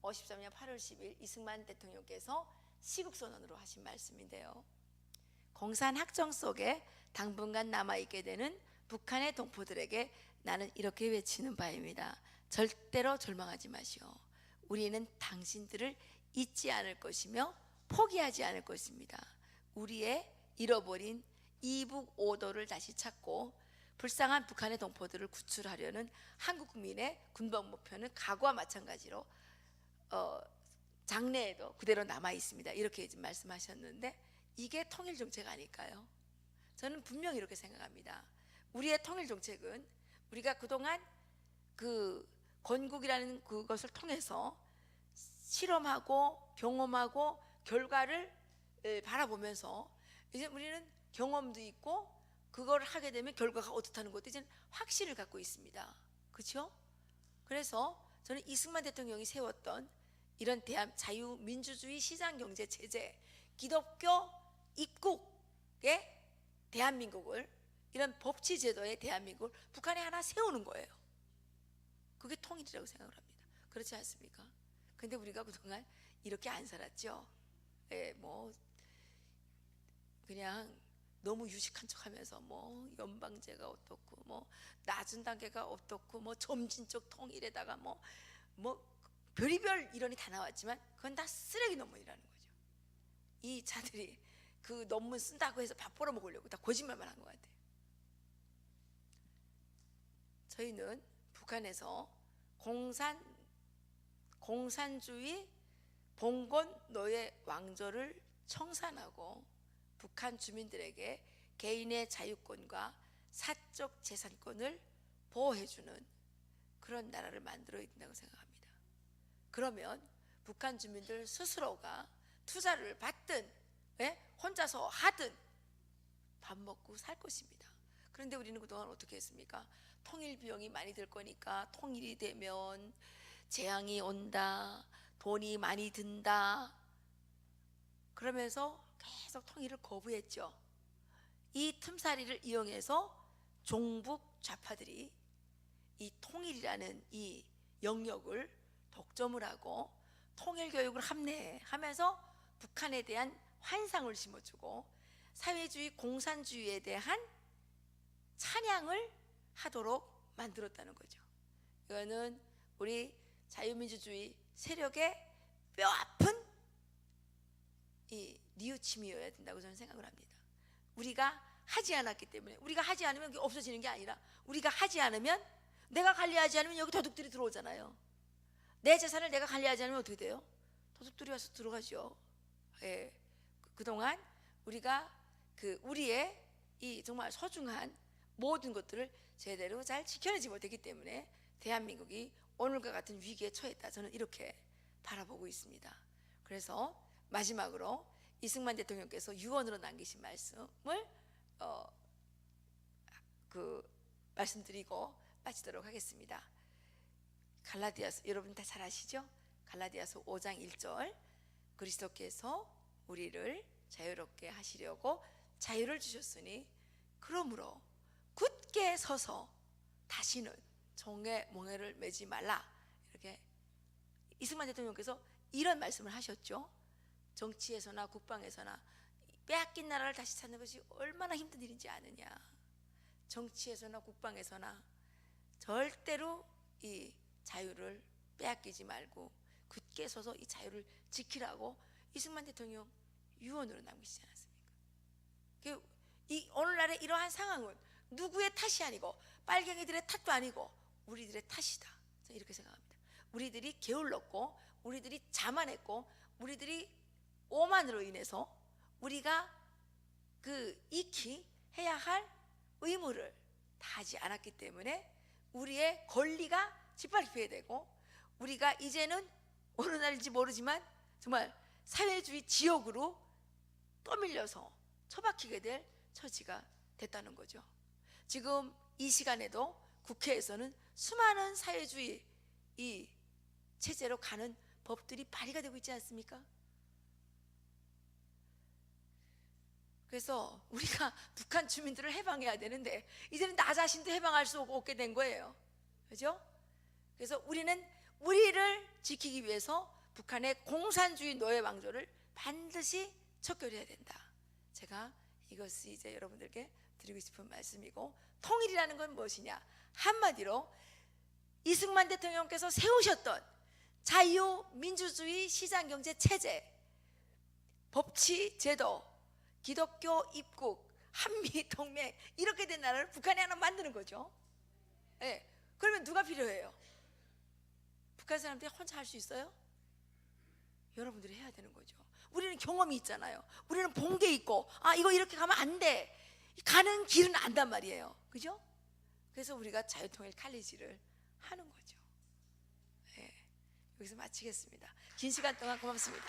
53년 8월 10일 이승만 대통령께서 시국선언으로 하신 말씀인데요. 공산학정 속에 당분간 남아있게 되는 북한의 동포들에게 나는 이렇게 외치는 바입니다. 절대로 절망하지 마시오. 우리는 당신들을 잊지 않을 것이며 포기하지 않을 것입니다. 우리의 잃어버린 이북 오도를 다시 찾고 불쌍한 북한의 동포들을 구출하려는 한국 국민의 군복 목표는 과거와 마찬가지로 장래에도 그대로 남아 있습니다. 이렇게 말씀하셨는데, 이게 통일 정책 아닐까요? 저는 분명히 이렇게 생각합니다. 우리의 통일 정책은 우리가 그동안 그 건국이라는 그것을 통해서 실험하고 경험하고 결과를 바라보면서 이제 우리는 경험도 있고 그걸 하게 되면 결과가 어떻다는 것도 이제 확신을 갖고 있습니다. 그렇죠? 그래서 저는 이승만 대통령이 세웠던 이런 자유민주주의 시장경제 체제, 기독교 입국의 대한민국을, 이런 법치제도의 대한민국을 북한에 하나 세우는 거예요. 그게 통일이라고 생각을 합니다. 그렇지 않습니까? 근데 우리가 그동안 이렇게 안 살았죠. 뭐 그냥 너무 유식한 척하면서 뭐 연방제가 어떻고 뭐 낮은 단계가 어떻고 뭐 점진적 통일에다가 뭐 별의별 이론이 다 나왔지만 그건 다 쓰레기 논문이라는 거죠. 이 자들이 그 논문 쓴다고 해서 밥 벌어 먹으려고 다 거짓말만 한 것 같아요. 저희는 북한에서 공산주의 봉건 노예 왕조를 청산하고 북한 주민들에게 개인의 자유권과 사적 재산권을 보호해주는 그런 나라를 만들어야 된다고 생각합니다. 그러면 북한 주민들 스스로가 투자를 받든 혼자서 하든 밥 먹고 살 것입니다. 그런데 우리는 그동안 어떻게 했습니까? 통일 비용이 많이 들 거니까 통일이 되면 재앙이 온다, 돈이 많이 든다, 그러면서 계속 통일을 거부했죠. 이 틈사리를 이용해서 종북 좌파들이 이 통일이라는 이 영역을 독점을 하고 통일 교육을 함내하면서 북한에 대한 환상을 심어주고 사회주의 공산주의에 대한 찬양을 하도록 만들었다는 거죠. 이거는 우리 자유민주주의 세력의 뼈아픈 이 뉘우침이어야 된다고 저는 생각을 합니다. 우리가 하지 않았기 때문에, 우리가 하지 않으면 없어지는 게 아니라, 우리가 하지 않으면, 내가 관리하지 않으면 여기 도둑들이 들어오잖아요. 내 재산을 내가 관리하지 않으면 어떻게 돼요? 도둑들이 와서 들어가죠. 예. 그동안 우리가 우리의 이 정말 소중한 모든 것들을 제대로 잘 지켜내지 못했기 때문에 대한민국이 오늘과 같은 위기에 처했다, 저는 이렇게 바라보고 있습니다. 그래서 마지막으로 이승만 대통령께서 유언으로 남기신 말씀을 말씀드리고 마치도록 하겠습니다. 갈라디아서, 여러분 다 잘 아시죠? 갈라디아서 5장 1절, 그리스도께서 우리를 자유롭게 하시려고 자유를 주셨으니 그러므로 굳게 서서 다시는 종의 멍에를 매지 말라, 이렇게 이승만 대통령께서 이런 말씀을 하셨죠. 정치에서나 국방에서나 빼앗긴 나라를 다시 찾는 것이 얼마나 힘든 일인지 아느냐. 정치에서나 국방에서나 절대로 이 자유를 빼앗기지 말고 굳게 서서 이 자유를 지키라고 이승만 대통령 유언으로 남기시지 않았습니까? 이 오늘날의 이러한 상황은 누구의 탓이 아니고 빨갱이들의 탓도 아니고 우리들의 탓이다, 저는 이렇게 생각합니다. 우리들이 게을렀고, 우리들이 자만했고, 우리들이 오만으로 인해서 우리가 익히 해야 할 의무를 다하지 않았기 때문에 우리의 권리가 짓밟히게 되고, 우리가 이제는 어느 날인지 모르지만 정말 사회주의 지옥으로 떠밀려서 처박히게 될 처지가 됐다는 거죠. 지금 이 시간에도 국회에서는 수많은 사회주의 이 체제로 가는 법들이 발의가 되고 있지 않습니까? 그래서 우리가 북한 주민들을 해방해야 되는데 이제는 나 자신도 해방할 수 없게 된 거예요. 그죠? 그래서 우리는 우리를 지키기 위해서 북한의 공산주의 노예 왕조를 반드시 척결해야 된다. 제가 이것이 이제 여러분들께 드리고 싶은 말씀이고, 통일이라는 건 무엇이냐? 한마디로 이승만 대통령께서 세우셨던 자유민주주의 시장경제 체제, 법치 제도, 기독교 입국, 한미동맹, 이렇게 된 나라를 북한에 하나 만드는 거죠. 네. 그러면 누가 필요해요? 북한 사람들이 혼자 할 수 있어요? 여러분들이 해야 되는 거죠. 우리는 경험이 있잖아요. 우리는 본 게 있고, 이거 이렇게 가면 안 돼, 가는 길은 안단 말이에요. 그죠? 그래서 우리가 자유통일 칼리지를 하는 거죠. 네. 여기서 마치겠습니다. 긴 시간 동안 고맙습니다.